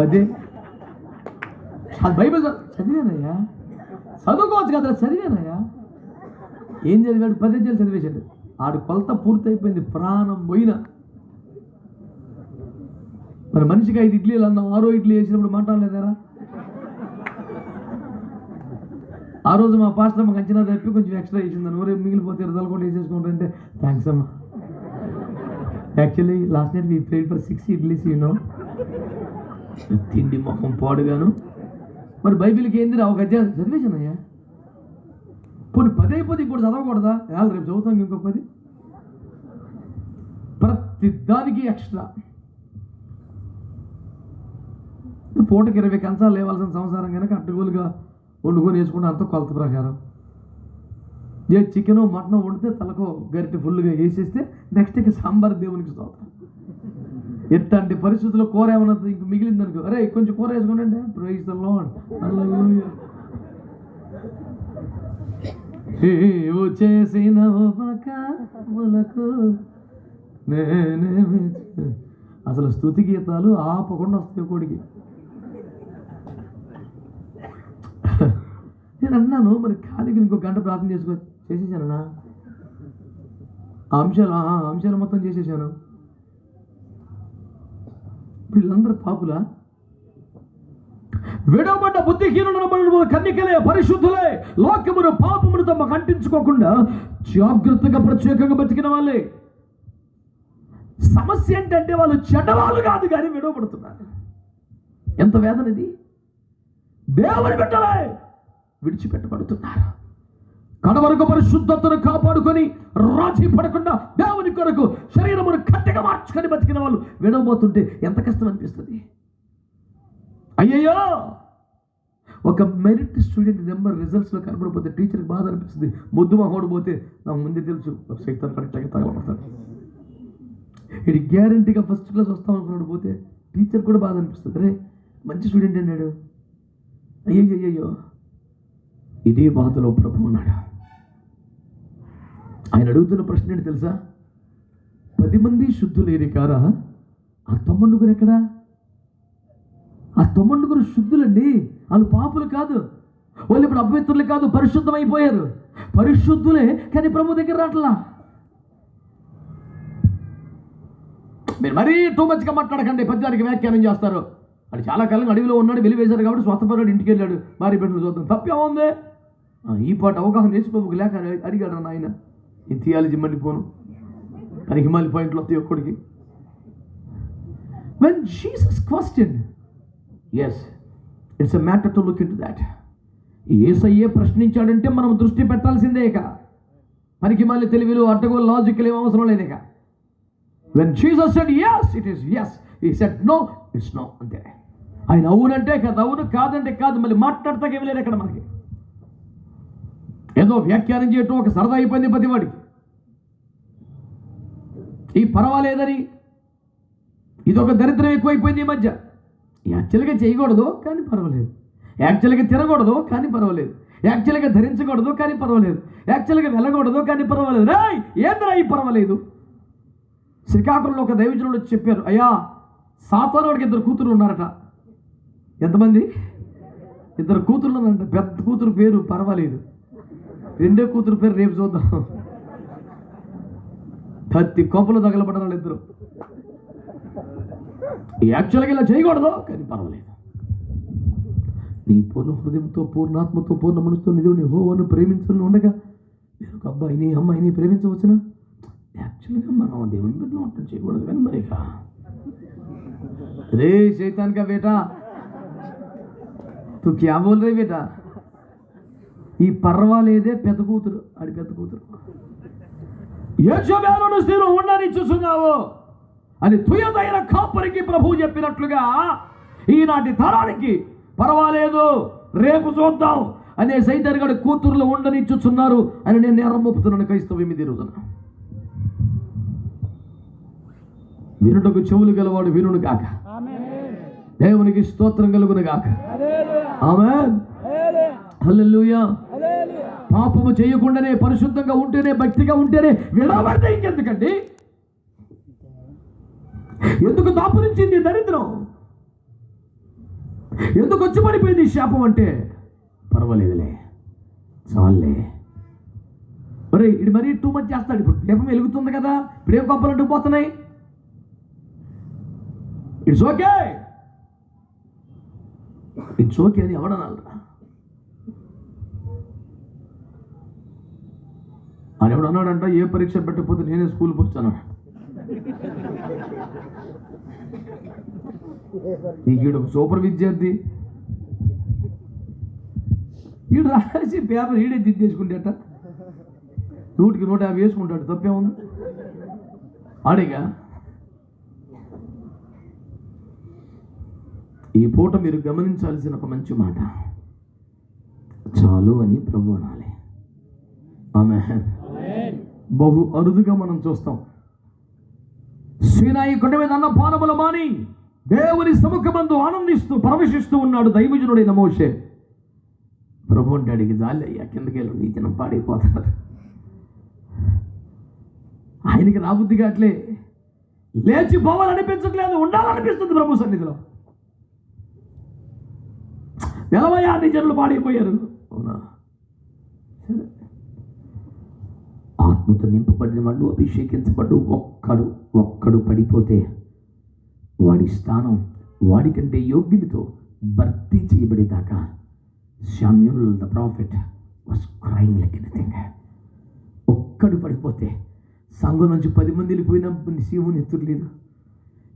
అదే బైబిల్ చదివానయ్యా, చదువుకోవచ్చు కదా, చదివానయ్యా. ఏం చదివాడు? 10 అధ్యాయాలు చదివేశాడు. ఆడు కొలత పూర్తయిపోయింది, ప్రాణం పోయిన. మరి మనిషికి 5 ఇడ్లీలు అన్నాం, 6వ ఇడ్లీ వేసినప్పుడు మాట్లాడలేదారా? ఆ రోజు మా పాస్టర్ మాకు అంచనా తప్పి కొంచెం ఎక్స్ట్రా వేసిందని, ఊరే మిగిలిపోతే రిజల్ట్ కూడా వేసేసుకుంటుంటే థ్యాంక్స్ అమ్మా. Actually last night we prayed for 6 idlis you know. తిండి మొహం పాడుగాను. మరి బైబిల్కి ఏంది ఒక అధ్యాయం చదివేశానయ్యా. కొన్ని 10 అయిపోతే ఇంకోటి చదవకూడదా? రేపు చదువుతాం ఇంకో 10. ప్రతి దానికి ఎక్స్ట్రా. పూటకి 20 కంచాలు లేవాల్సిన సంసారం కనుక అడ్డగోలుగా వండుకొని వేసుకుంటే అంత కొలత ప్రకారం. ఏ చికెను మటన్ వండితే తలకు గరిటె ఫుల్గా వేసేస్తే నెక్స్ట్ ఇక సాంబార్ దేవునికి స్తోత్రం. ఎట్లాంటి పరిస్థితుల్లో కూర ఏమన్నా ఇంక మిగిలింది అనుకో, అరే కొంచెం కూర వేసుకోండి, ప్రైజ్ ది లార్డ్, హల్లెలూయా. నీవు చేసిన ఉపకారములకు నేనేమి. అసలు స్తుతి గీతాలు ఆపకుండా వస్తాయి కొడికి. నేను అన్నాను, మరి ఖాళీకి ఇంకో గంట ప్రార్థన చేసేసానా? ఆ అంశాలు మొత్తం చేసేసాను. వీళ్ళందరూ పాపులా? విడవబడ్డ బుద్ధిహీనులు కన్యకలే, పరిశుద్ధులే, లోకమును పాపమును తమకు అంటించుకోకుండా జాగ్రత్తగా ప్రత్యేకంగా బతికిన వాళ్ళే. సమస్య ఏంటంటే వాళ్ళు చెడ్డవాళ్ళు కాదు కానీ విడవబడుతున్నారు. ఎంత వేదన ఇది! దేవుని బిడ్డలే విడిచిపెట్టబడుతున్నారు. కడవరకు పరిశుద్ధతను కాపాడుకొని రాజీ పడకుండా దేవుని కొరకు శరీరమును కట్టగా మార్చుకొని బతికిన వాళ్ళు విడవబోతుంటే ఎంత కష్టం అనిపిస్తుంది. అయ్యయ్యో, ఒక మెరిట్ స్టూడెంట్ నెంబర్ రిజల్ట్స్లో కనపడిపోతే టీచర్కి బాధ అనిపిస్తుంది. ముద్దు మహోడు పోతే నాకు ముందే తెలుసు సైతాన్ కరెక్ట్గా తగలబడతాడు. ఇది గ్యారంటీగా ఫస్ట్ క్లాస్ వస్తాం అనుకున్నాడు పోతే టీచర్ కూడా బాధ అనిపిస్తుంది. అరే మంచి స్టూడెంట్ అన్నాడు. అయ్యయ్యో, ఇదే బాధలో ప్రభు ఉన్నాడు. ఆయన అడుగుతున్న ప్రశ్న ఏంటి తెలుసా? 10 మంది శుద్ధులేని కారా, ఆ 9 ఎక్కడా? ఆ 9 శుద్ధులండి, వాళ్ళు పాపులు కాదు, వాళ్ళు ఇప్పుడు అపవిత్రులు కాదు, పరిశుద్ధమైపోయారు. పరిశుద్ధులే కానీ ప్రభు దగ్గర రావట్లా. మీరు మరీ టూ మచ్గా మాట్లాడకండి, పద్యానికి వ్యాఖ్యానం చేస్తారు. అది చాలా కాలం అడవిలో ఉన్నాడు, వెలివేశారు కాబట్టి స్వస్థపడ్డాడు, ఇంటికి వెళ్ళాడు, భార్య బిడ్డలు చూద్దాం, తప్పేముంది? ఈ పాట అవగాహన నేర్చుకోబోకు లేక అడిగాడు నాయన. ఈ థియాలజీ మండిపోను, తనకి మళ్ళీ పాయింట్లు వస్తాయి ఒక్కడికి. When Jesus question, yes it's a matter to look in to that. యేసయ్యే ప్రశ్నించాడంటే మనం దృష్టి పెట్టాల్సిందే. ఇక పనికి మళ్ళీ తెలివిలు అడ్డగోలు లాజికల్ ఏం అవసరం లేదు. ఇక when Jesus said yes, it is yes, he said no, it's no, అంతే. ఆయన అవునంటే కాదు, అవును కాదంటే కాదు, మళ్ళీ మాట్లాడతాకేమీ లేదు అక్కడ. మనకి ఏదో వ్యాఖ్యానం చేయటం ఒక సరదా అయిపోయింది ప్రతివాడికి. ఈ పర్వాలేదని ఇదొక దరిద్రం ఎక్కువైపోయింది ఈ మధ్య. యాక్చువల్గా చేయకూడదు కానీ పర్వాలేదు, యాక్చువల్గా తినకూడదు కానీ పర్వాలేదు, యాక్చువల్గా ధరించకూడదు కానీ పర్వాలేదు, యాక్చువల్గా వెళ్ళకూడదు కానీ పర్వాలేదు. రేయ్ ఏంద్రా ఈ పర్వాలేదు? శ్రీకాకుళంలో ఒక దైవజనుడు వచ్చి చెప్పారు, అయ్యా సాతానుడికి 2 కూతురు ఉన్నారట. ఎంతమంది? 2 కూతుర్లు ఉన్నారంట. పెద్ద కూతురు పేరు పర్వాలేదు, 2వ కూతురు పేరు రేపు చూద్దాం. 10 కొంపలు తగలబడ్డారు వాళ్ళిద్దరు. యాక్చువల్గా ఇలా చేయకూడదు కానీ పర్వాలేదు. నీ పూర్ణ హృదయంతో, పూర్ణాత్మతో, పూర్ణ మనసుతో నిజం యెహోవాను ప్రేమించాలని ఉండగా మీరు ఒక అబ్బాయిని అమ్మాయిని ప్రేమించవచ్చునా? యాక్చువల్గా మనం దేవుని బిడ్డలు అర్థం చేయకూడదు కానీ మరి రే शैतान का बेटा तू क्या बोल रहे बेटा? ఈ పర్వాలేదే పెద్ద కూతురు, ఆడి పెద్ద కూతురు. యెజబెలును స్థిరం ఉండని చూస్తున్నావు అని తుయదైన కాపరికి ప్రభువు చెప్పినట్లుగా ఈనాటి తరానికి పర్వాలేదు రేపు చూద్దాం అనే సైతాను గాడి కూతురులు ఉండనిచ్చుచున్నారు అని నేను నేరం మోపుతున్నాను. క్రైస్తవం ఇది రోజున వినుటకు చెవులు గలవాడు వినును గాక. దేవునికి స్తోత్రం కలుగును గాక. ఆమేన్, హల్లెలూయా. పాపము చేయకుండానే పరిశుద్ధంగా ఉంటేనే భక్తిగా ఉంటేనే విడవబడితే ఇంకెందుకండి? ఎందుకు దాపురించింది దరిద్రం? ఎందుకు వచ్చి పడిపోయింది శాపం? అంటే పర్వాలేదులే, చాలే. మరి ఇది మరీ టూ మచ్ చేస్తాడు. ఇప్పుడు దీపం వెలుగుతుంది కదా, ఇప్పుడు ఏం గొప్పలు అంటుకుపోతున్నాయి. ఇట్స్ ఓకే, ఇట్స్ ఓకే అని ఎవడనాలరా? అని ఎవడన్నాడంట, ఏ పరీక్ష పెట్టకపోతే నేనే స్కూల్కి వస్తాను. ఈడు సూపర్ విద్యార్థి, ఈడు రాసి పేపర్ ఈడే దిద్దేసుకుంటేట 100కి 150 వేసుకుంటాడు. తప్పేముంది? ఆడేగా. ఈ పూట మీరు గమనించాల్సిన ఒక మంచి మాట, చాలు అని ప్రభు అనాలి. ఆమేన్. బహు అరుదుగా మనం చూస్తాం. సీనాయి కొండ మీద అన్న పానముల మాని దేవుని సముఖమందు ఆనందిస్తూ పరవశిస్తూ ఉన్నాడు దైవజనుడైన మోషే. ప్రభు అంటే అడిగి జాలయ్యా, కిందకి వెళ్ళి నీ జనం పాడైపోతారు. ఆయనకి రాబుద్దిగా అట్లే లేచి పోవాలనిపించట్లేదు, ఉండాలనిపిస్తుంది ప్రభు సన్నిధిలో. వెలవయ్యా నీ జనులు పాడైపోయారు. అవునా? ఆత్మతో నింపబడిన వాడు, అభిషేకించబడ్డు ఒక్కడు పడిపోతే వాడి స్థానం వాడికంటే యోగ్యునితో భర్తీ చేయబడేదాకా Samuel the prophet was crying like anything. ఒక్కడు పడిపోతే సంఘం నుంచి 10 మంది వెళ్ళిపోయినా సీము నిద్రలేదు.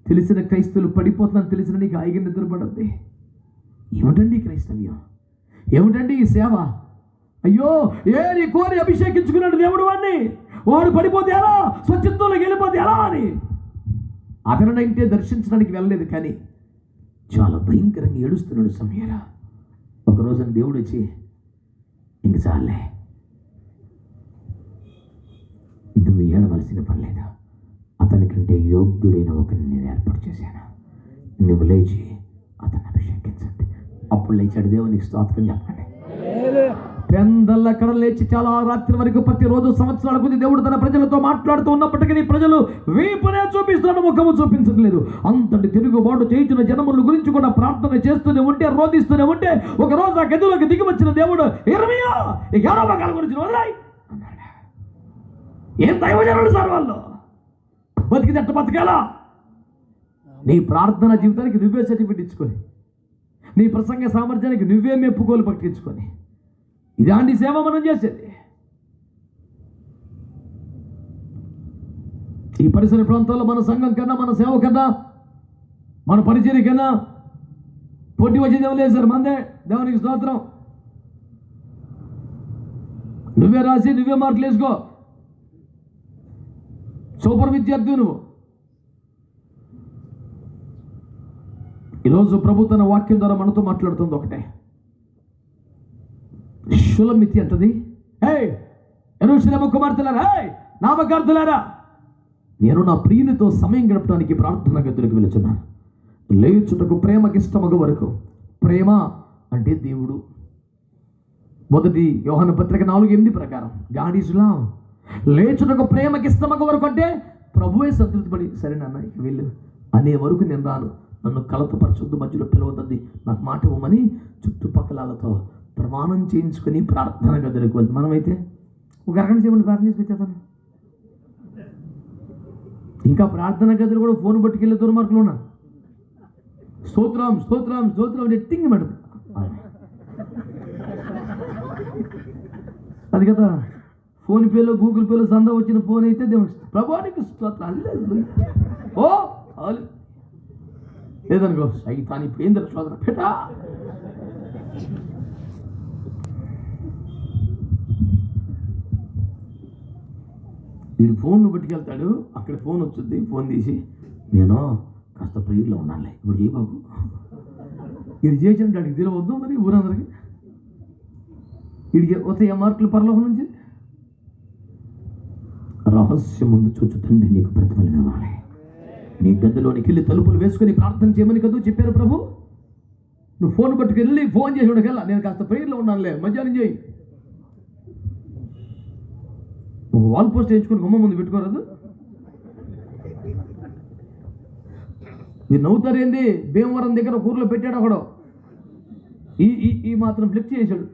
తెలిసిన క్రైస్తవులు పడిపోతున్నాను తెలిసిన నీకు ఆగిన నిద్రపడద్ది. ఏమిటండి క్రైస్తవ్యం? ఏమిటండి ఈ సేవ? అయ్యో ఏలి కోరి అభిషేకించుకున్నాడు దేవుడు వాడు పడిపోతే ఎలా, స్వచ్ఛత్వంలోకి వెళ్ళిపోతే ఎలా అని అతనంటే దర్శించడానికి వెళ్ళలేదు. కానీ చాలా భయంకరంగా ఏడుస్తున్నాడు సమయాల. ఒకరోజున దేవుడు వచ్చి, ఇంక చాలే, నువ్వు ఏడవలసిన పని లేదు, అతనికంటే యోగ్యుడైన ఒకరిని నేను ఏర్పాటు చేశాను, నువ్వు లేచి అతన్ని అభిషేకించండి. అప్పుడు లేచాడు. దేవునికి స్తోత్రం చెప్పండి. పెందల అక్కడ లేచి చాలా రాత్రి వరకు ప్రతిరోజు సంవత్సరాల కొద్ది దేవుడు తన ప్రజలతో మాట్లాడుతూ ఉన్నప్పటికీ ప్రజలు వీపునే చూపిస్తున్నాడు, ముఖము చూపించట్లేదు. అంతటి తిరుగుబాటు చేయించిన జనముల గురించి కూడా ప్రార్థన చేస్తూనే ఉంటే, రోధిస్తూనే ఉంటే, ఒక రోజు ఆ గదిలోకి దిగి వచ్చిన దేవుడు, ఇర్మియా ఈ యారోబకాల గురించి వదిలాయి అన్నాడు. ఏం దైవజనులు సార్ వాళ్ళు, బతికిదట్ట బతికేలా. నీ ప్రార్థన జీవితానికి నువ్వే సర్టిఫికెట్ ఇచ్చుకొని, నీ ప్రసంగ సామర్థ్యానికి నువ్వే మెప్పుకోలు పట్టించుకొని, ఇదాంటి సేవ మనం చేసేది. ఈ పరిసర ప్రాంతాల్లో మన సంఘం కన్నా, మన సేవ కన్నా, మన పరిచర్య కన్నా పోటీ వచ్చేది ఏం లేదు సార్. మందే. దేవునికి స్తోత్రం. నువ్వే రాసి నువ్వే మార్కులు వేసుకో. సూపర్ విద్యార్థి నువ్వు. ఈరోజు ప్రభు తన వాక్యం ద్వారా మనతో మాట్లాడుతుంది ఒకటే. షులమితి అంటది, హే యెరూషలేము కుమార్తెలారా, హే నామకార్థులారా, నేను నా ప్రియునితో సమయం గడపడానికి ప్రార్థన గదిలోకి వెళుతున్నాను. లేచుటకు ప్రేమకిష్టమగు వరకు. ప్రేమ అంటే దేవుడు. మొదటి యోహాను పత్రిక 4:8 ప్రకారం గాడ్ ఈజ్ లవ్. లేచుటకు ప్రేమకిష్టమగు వరకు అంటే ప్రభువే సంతృప్తిపడి, సరే నాన్న ఇక వెళ్ళు అనే వరకు నేను రాను, నన్ను కలతపరచొద్దు, మధ్యలో పిలవద్దండి, నాకు మాట ఇవ్వమని చుట్టుపక్కలతో ప్రమాణం చేయించుకొని ప్రార్థన గదిలోకి వెళ్తాం. మనమైతే ఒక అరగంట చేయమని ప్రార్థన చేసుకొచ్చేస్తాను. ఇంకా ప్రార్థన గదులు కూడా ఫోన్ పట్టుకెళ్ళే దుర్మార్గులు ఉన్నా. స్తోత్రం స్తోత్రం స్తోత్రం నెట్టింగ్ మేడం. అది కదా ఫోన్ పేలో గూగుల్ పేలో సందా వచ్చిన ఫోన్ అయితే దేవుడు ప్రభానికి స్తోత్రం ఓ లేదనుకో సైతాని పేంద్ర స్తోత్రం పెట్టా. వీడు ఫోన్ పట్టుకెళ్తాడు, అక్కడ ఫోన్ వచ్చుద్ది, ఫోన్ తీసి నేను కాస్త ప్రేయర్లో ఉన్నానులే ఇప్పుడు ఏ బాబు వీడు చేసినట్టు అడిగి తెలియవద్దు మరి ఊరందరికి. వీడికి వస్తాయి మార్కులు పరలోకం నుంచి. రహస్యం ముందు చూచు తండ్రి నీకు ప్రతిఫలం ఇవ్వాలి. నీ గదిలోనికి వెళ్ళి తలుపులు వేసుకొని ప్రార్థన చేయమని కదా చెప్పారు ప్రభు. నువ్వు ఫోన్ పట్టుకెళ్ళి ఫోన్ చేసి ఉండకెళ్ళా, నేను కాస్త ప్రేయర్లో ఉన్నానులే మధ్యాహ్నం చేయి. ఒక వాల్ పోస్ట్ వేయించుకొని గుమ్మ ముందు పెట్టుకోరాదు. మీరు నవ్వుతారు ఏంది? భీమవరం దగ్గర ఒక ఊర్లో పెట్టాడు ఒకడు, ఈ మాత్రం ఫ్లిప్ చేశాడు.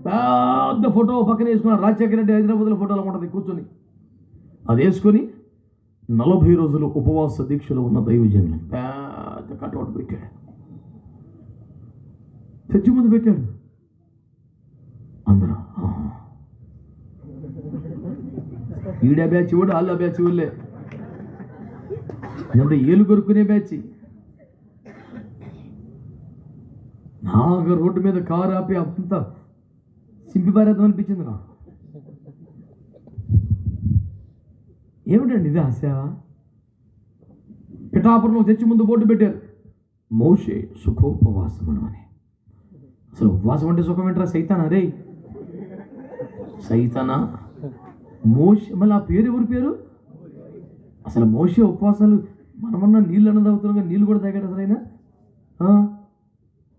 పెద్ద ఫోటో పక్కన వేసుకున్నాడు. రాజశేఖర రెడ్డి హైదరాబాద్లో ఫోటోలో ఉంటుంది కూర్చొని. అది వేసుకొని 40 రోజులు ఉపవాస దీక్షలో ఉన్న దైవజనులు పెద్ద కటౌట్ పెట్టాడు, చర్చి ముందు పెట్టాడు. అందరూ ఈడ బ్యాచ్ కూడా అల్ల బ్యాచ్ ఊళ్ళే ఎంత ఏలు కొరుకునే బ్యాచ్. నాకు రోడ్డు మీద కారు ఆపి అంతా సింపి పారేద్దాం అనిపించింది నాకు. ఏమిటండి ఇది సేవ? పిఠాపురంలో చర్చి ముందు బోర్డు పెట్టారు, మోషే సుఖోపవాసమును అని. అసలు ఉపవాసం అంటే సుఖం ఏంటరా? సైతానా రే సైతానా? మోషే మళ్ళీ ఆ పేరు ఎవరి పేరు? అసలు మోషే ఉపవాసాలు మనమన్నా నీళ్ళు అన్నది అవుతున్నాం, నీళ్ళు కూడా తాగాడు అసలు అయినా.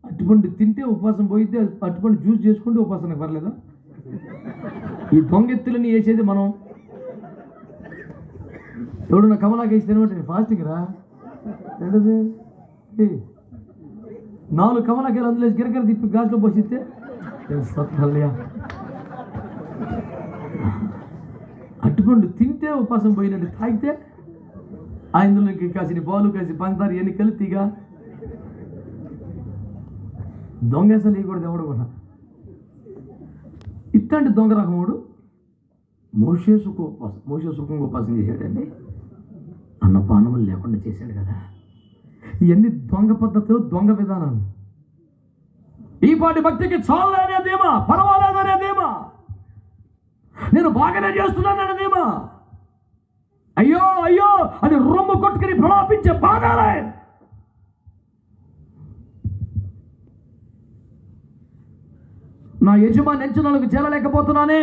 అట్టుపండు తింటే ఉపవాసం పోయితే అట్టుపండు జ్యూస్ చేసుకుంటే ఉపవాసం పర్లేదా? ఈ దొంగెత్తులని వేసేది మనం. ఎవడన్నా కమలాకి వేసి తినమంటే ఫాస్టింగ్ రా ఏంటది? 4 కమలాకాయలు అందులో గిరగిర తిప్పి గాజులో పోసిస్తే అట్టుపండు తింటే ఉపవాసం పోయినట్టు, తాగితే అందులోకి కాసిన పాలు కాసి పంచదార ఎన్ని కలిపిగా దొంగ అసలు ఇవ్వకూడదు ఎవడు కూడా. ఇట్లాంటి దొంగ రకముడు మోషే సుఖంగా ఉపవాసం చేశాడండి. అన్నపానములు లేకుండా చేశాడు కదా. ఇవన్నీ దొంగ పద్ధతులు, దొంగ విధానాలు. ఈ పాటి భక్తికి చాలు అనేదేమా, పర్వాలేదనేదేమా, నేను బాగానే చేస్తున్నాను అనేదేమా, అయ్యో అయ్యో అని రొమ్ము కొట్టుకుని ప్రలాపించే బాగాలే. నా యజమాని అంచనాలకు చేరలేకపోతున్నానే,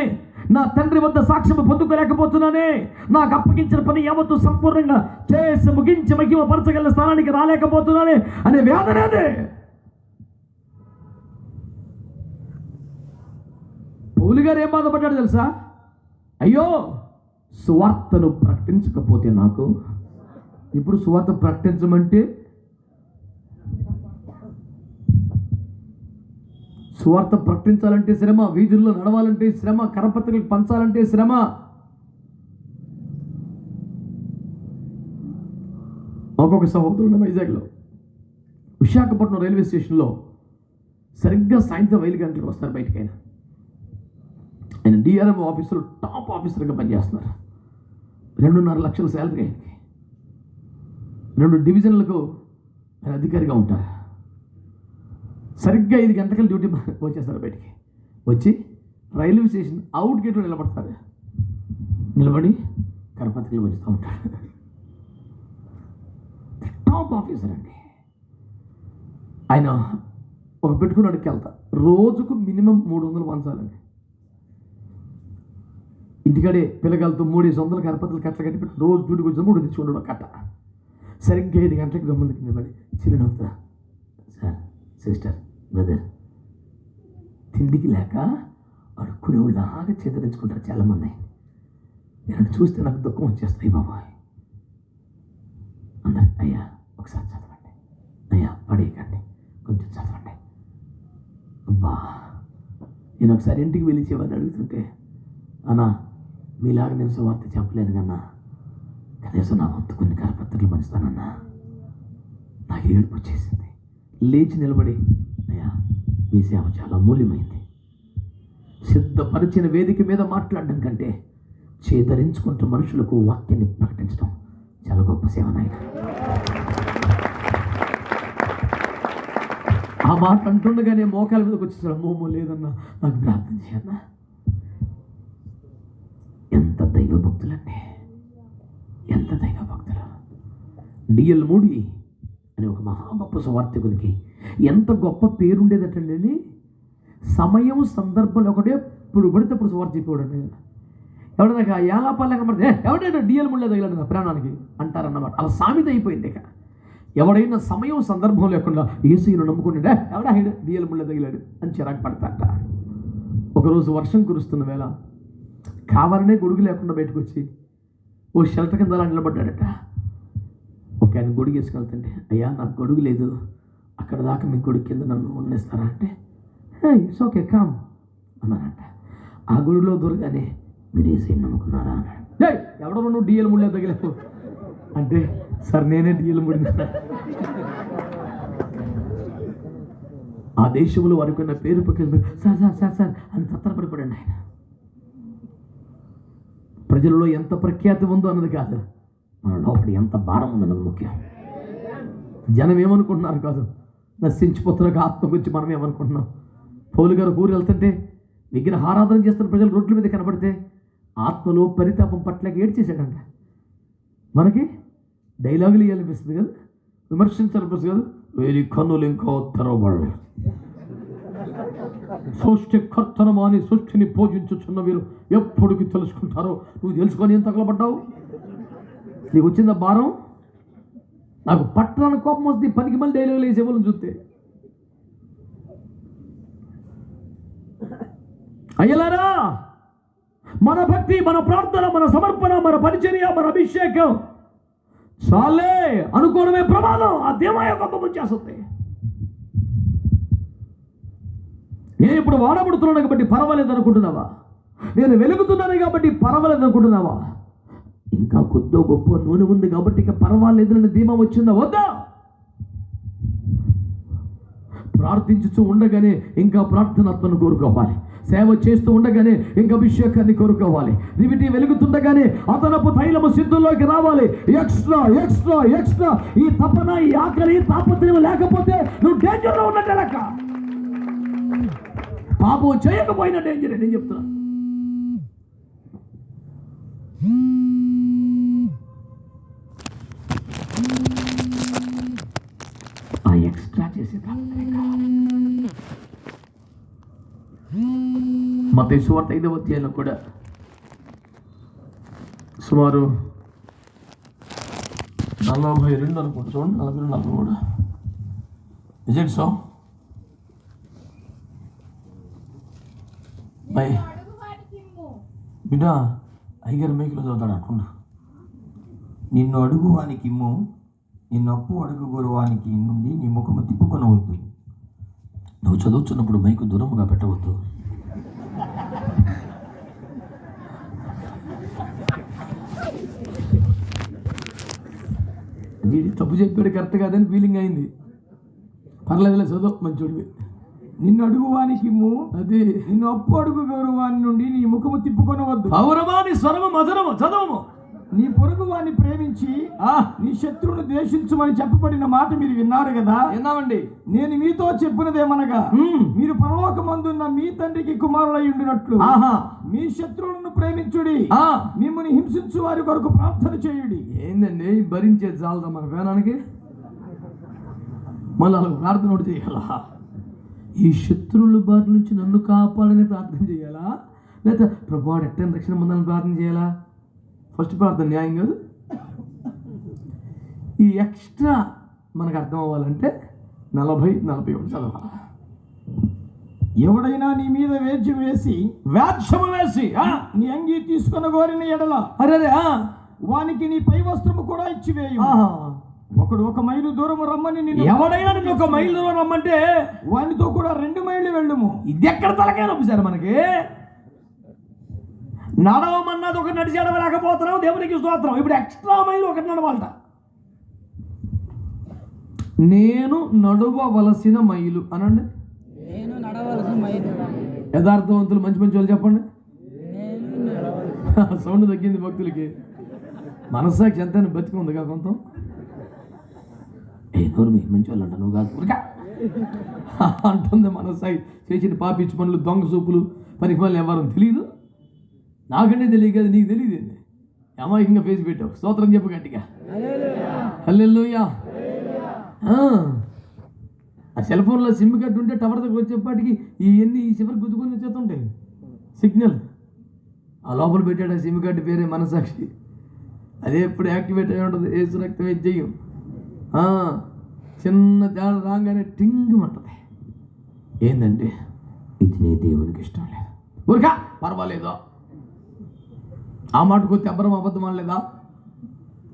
నా తండ్రి వద్ద సాక్ష్యం పొందుకోలేకపోతున్నానే, నాకు అప్పగించిన పని యావత్తు సంపూర్ణంగా చేసి ముగించి మహిమ పరచగల స్థానానికి రాలేకపోతున్నానే అనే వేదనేదే. పౌలు గారు ఏం బాధపడ్డాడు తెలుసా? అయ్యో సువార్తను ప్రకటించకపోతే నాకు, ఇప్పుడు సువార్త ప్రకటించమంటే, సువార్త ప్రకటించాలంటే శ్రమ, వీధుల్లో నడవాలంటే శ్రమ, కరపత్రికలు పంచాలంటే శ్రమ. ఒక్కొక్క సహోదరుడు వైజాగ్లో విశాఖపట్నం రైల్వే స్టేషన్లో సరిగ్గా సాయంత్రం 5 గంటలకు వస్తారు బయటికి. ఆయన డిఆర్ఎం ఆఫీసులో టాప్ ఆఫీసర్గా పనిచేస్తున్నారు. 2.5 లక్షల శాలరీ ఆయనకి. 2 డివిజన్లకు ఆయన అధికారిగా ఉంటారు. సరిగ్గా 5 గంటలకు డ్యూటీ వచ్చేస్తారు బయటికి. వచ్చి రైల్వే స్టేషన్ అవుట్ గేట్లో నిలబడతారు. నిలబడి కరపత్రికలు వచ్చుతూ ఉంటాడు. టాప్ ఆఫీసర్ అండి ఆయన. ఒక పెట్టుకున్నాడికి వెళ్తా, రోజుకు మినిమం 300 పంచాలండి. ఇంటికాడే పిల్లగాలతో 300 కరపత్రులు కట్టలు కట్టి పెట్టి రోజు డ్యూటీకి వచ్చిన 3 తెచ్చుకుంటాడు కట్ట. సరిగ్గా 5 గంటలకు గమ్మందుకు నిలబడి చిరునవ్వుతా, సార్, సిస్టర్, బ్రదర్, తిండికి లేక అడుక్కునే వాళ్ళలాగా చేదరించుకుంటారు చాలామంది. నేను చూస్తే నాకు దుఃఖం వచ్చేస్తాయి బాబాయ్. అందరు అయ్యా ఒకసారి చదవండి, అయ్యా పడేయకండి, కొంచెం చదవండి. అబ్బా, నేను ఒకసారి ఇంటికి వెళ్ళి చెవని అడుగుతుంటే, అన్నా మీలాగా నేను సువార్త చెప్పలేను కన్నా, కనీసం నా వంతు కొన్ని కరపత్రికలు పంచుతానన్నా. నాకు ఏడుపు వచ్చేసింది. లేచి నిలబడి, అయ్యా మీ సేవ చాలా అమూల్యమైంది. సిద్ధపరిచిన వేదిక మీద మాట్లాడడం కంటే చేదరించుకుంటూ మనుషులకు వాక్యాన్ని ప్రకటించడం చాలా గొప్ప సేవ నాయన. ఆ మాట అంటుండగానే మోకాల మీదకి వచ్చేసాడు. మోమో లేదన్నా, నాకు ప్రార్థన చేయన్నా. ఎంత దైవభక్తులండి, ఎంత దైవభక్తులు. డిఎల్ మూడీ అని ఒక మహా గొప్ప సువార్తికునికి ఎంత గొప్ప పేరుండేదటండి. సమయం సందర్భంలో ఒకటే ఇప్పుడు పడితే ఇప్పుడు సువార్త చెప్పేవాడండి. ఎవడన్నా ఏలాపాలెంగా పడితే ఎవడైనా డిఎల్ ముళ్ళే తగిలాడు నా ప్రాణానికి అంటారన్నమాట. అలా సామెత అయిపోయింది. ఇక ఎవడైనా సమయం సందర్భం లేకుండా యేసును నమ్ముకుంటే ఎవడా డిఎల్ ముళ్ళే తగిలాడు అని చిరాకు పడతాట. ఒకరోజు వర్షం కురుస్తున్న వేళ కావాలనే గొడుగు లేకుండా బయటకు వచ్చి ఓ షెల్టర్ కింద అలా నిలబడ్డాడట. ఒక ఆయన గొడుగు వేసుకెళ్తుంటే, అయ్యా నాకు గొడుగు లేదు, అక్కడ దాకా మీ గొడుగు కింద నన్ను ఉండేస్తారా అంటే, ఇట్స్ ఓకే కామ్ అన్నారంట. ఆ గొడుగులో దొరకగానే మీరు యేసుని నమ్ముకున్నారా అన్నాడు. ఎవడో నువ్వు డిఎల్ ముళ్ళే తగిలావు అంటే, సార్ నేనే డిఎల్ ముడినా. ఆ దేశంలో వారికి ఉన్న పేరు పక్కన సార్ సార్ సార్ సార్ అని తత్తరపడిపోయాడు ఆయన. ప్రజలలో ఎంత ప్రఖ్యాతి ఉందో అన్నది కాదు, మన లోపల ఎంత భారం ఉందన్నది ముఖ్యం. జనం ఏమనుకుంటున్నారు కాదు, నశించిపోతున్న ఆత్మ గురించి మనం ఏమనుకుంటున్నాం. పౌలు గారు ఊరు వెళ్తుంటే విగ్రహారాధన చేస్తున్న ప్రజలు రోడ్ల మీద కనబడితే ఆత్మలో పరితాపం పట్ల ఏడ్చేసాడంట. మనకి డైలాగులు ఇవ్వాలనిపిస్తుంది కదా, విమర్శించాలనిపిస్తుంది కదా. వేరి కన్నులు ఇంకా తెరవబడలేదు, సృష్టికర్తనమాని సృష్టిని పూజించుచున్న వీరు ఎప్పటికి తెలుసుకుంటారో. నువ్వు తెలుసుకొని ఏం తగలబడ్డావు? నీకు వచ్చిందా భారం? నాకు పట్టణానికి కోపం వస్తుంది పనికి మళ్ళీ డైలాగులు వేసేవాళ్ళని చూస్తే. అయ్యలారా, మన భక్తి, మన ప్రార్థన, మన సమర్పణ, మన పరిచర్య, మన అభిషేకం చాలే అనుకోవడమే ప్రమాదం. ఆ దేవాయ గొప్ప చేస్తుంది. నేను ఇప్పుడు వాడబడుతున్నాను కాబట్టి పర్వాలేదు అనుకుంటున్నావా? నేను వెలుగుతున్నాను కాబట్టి పర్వాలేదు అనుకుంటున్నావా? ఇంకా కొద్దో గొప్ప నూనె ఉంది కాబట్టి ఇక పర్వాలేదు అని ధీమా వచ్చిందా వద్దా? ప్రార్థించుతూ ఉండగానే ఇంకా ప్రార్థనాత్మను కోరుకోవాలి. సేవ చేస్తూ ఉండగానే ఇంకా అభిషేకాన్ని కోరుకోవాలి. దివిటి వెలుగుతుండగానే అదనపు తైలము సిద్ధంలోకి రావాలి. Extra extra extra. ఈ తపన, ఈ ఆకలి, తాపత్రయం లేకపోతే నువ్వు డేంజర్లో ఉన్నట్టే లెక్క. పాపం చేయకపోయినా డేంజర్ నేను చెప్తున్నాను. ఆ ఎక్స్ట్రా చేసే మత్తయి సువార్త 5వ అధ్యాయంలో కూడా సుమారు 42 అనుకుంటా, చూడండి 42 43. Is it so? బై బిడ్డ అయ్యగారు మేకలో చదువుతాడు అట్టుండు. నిన్ను అడుగువానికి ఇమ్ము, నిన్ను అప్పు అడుగువానికి నుండి నీ ముఖము తిప్పుకొనవద్దు. నువ్వు చదువుతున్నప్పుడు మైకు దూరముగా పెట్టవద్దు. తప్పు చెప్పాడు, కరెక్ట్ కాదని ఫీలింగ్ అయింది. పర్లేదులే, చదువు మంచోడివి. నిన్ను అడుగువానికి ఇమ్ము, అది నిన్ను అప్పు అడుగు గౌరవాన్ని నుండి నీ ముఖము తిప్పుకొనవద్దు. పౌరమాని స్వరము మధురము చదవము. నీ పొరుగు వారిని ప్రేమించి నీ శత్రువును ద్వేషించుమని చెప్పబడిన మాట మీరు విన్నారు కదా. విన్నామండి. నేను మీతో చెప్పినదేమనగా, మీరు పరలోకమందున్న మీ తండ్రికి కుమారులై ఉండినట్లు మీ శత్రువులను ప్రేమించుడి, మిమ్మల్ని హింసించు వారి కొరకు ప్రార్థన చేయుడి. ఏందండి భరించేది చాలదా మన వేనానికి? మళ్ళీ ప్రార్థన ఒకటి చేయాలా? ఈ శత్రువుల బారి నుంచి నన్ను కాపాడని ప్రార్థన చేయాలా, లేదా ప్రభువాడు ఎట్టని రక్షణ పొందాలని ప్రార్థన చేయాలా? ఫస్ట్ ప్రార్థన న్యాయం కాదు. ఈ ఎక్స్ట్రా మనకు అర్థం అవ్వాలంటే 40-41 చదవాలి. ఎవడైనా నీ మీద వ్యాజ్యము వేసి నీ అంగీ తీసుకున్న కోరిన ఎడల అరే వానికి నీ పై వస్త్రము కూడా ఇచ్చివేయు. ఒకడు 1 మైలు దూరం రమ్మని నిన్ను, ఎవడైనా నిన్ను 1 మైలు దూరం రమ్మంటే వానితో కూడా 2 మైళ్ళు వెళ్ళుము. ఇది ఎక్కడ తలకాయ నొప్పి సార్ మనకి? నడవమన్నది ఒకటి నడిచి ఎడవలేకపోతున్నాం, దేవునికి స్తోత్రం. ఇప్పుడు ఎక్స్ట్రా మైలు ఒకటి నడవాలట. నేను నడవవలసిన మైలు అనండి. యథార్థవంతులు మంచి మంచి వాళ్ళు చెప్పండి. సౌండ్ తగ్గింది భక్తులకి. మనస్సాక్షి ఎంతైనా బతికి ఉంది కదా కొంత. నోరు మీ మంచి వాళ్ళు అంట, నువ్వు కాదు అంటుంది మనస్సాక్షి. చేసిన పాపిచ్చి పనులు, దొంగ సూపులు, పనికి పనులు ఎవరు తెలియదు. నాకంటే తెలియదు కదా, నీకు తెలియదు. అమాయకంగా ఫేస్ పెట్టావు. స్తోత్రం చెప్పు గట్టిగా. హల్లెలూయా. ఆ సెల్ ఫోన్లో సిమ్ కార్డు ఉంటే టవర్ దగ్గర వచ్చేపాటికి ఇవన్నీ ఈ చివరికి గుద్దుకొని వచ్చేస్తుంటాయి సిగ్నల్. ఆ లోపల పెట్టాడు ఆ సిమ్ కార్డు పేరే మనసాక్షి. అదే ఎప్పుడు యాక్టివేట్ అయి ఉంటుంది. ఏసు రక్తమే చెయ్యం. చిన్న తేడా రాగానే టింగ్ అంటుంది. ఏంటంటే ఇది నీ దేవునికి ఇష్టం లేదు. ఊరికా పర్వాలేదో ఆ మాటకు వచ్చి అబ్రహం అబద్ధం అనలేదా?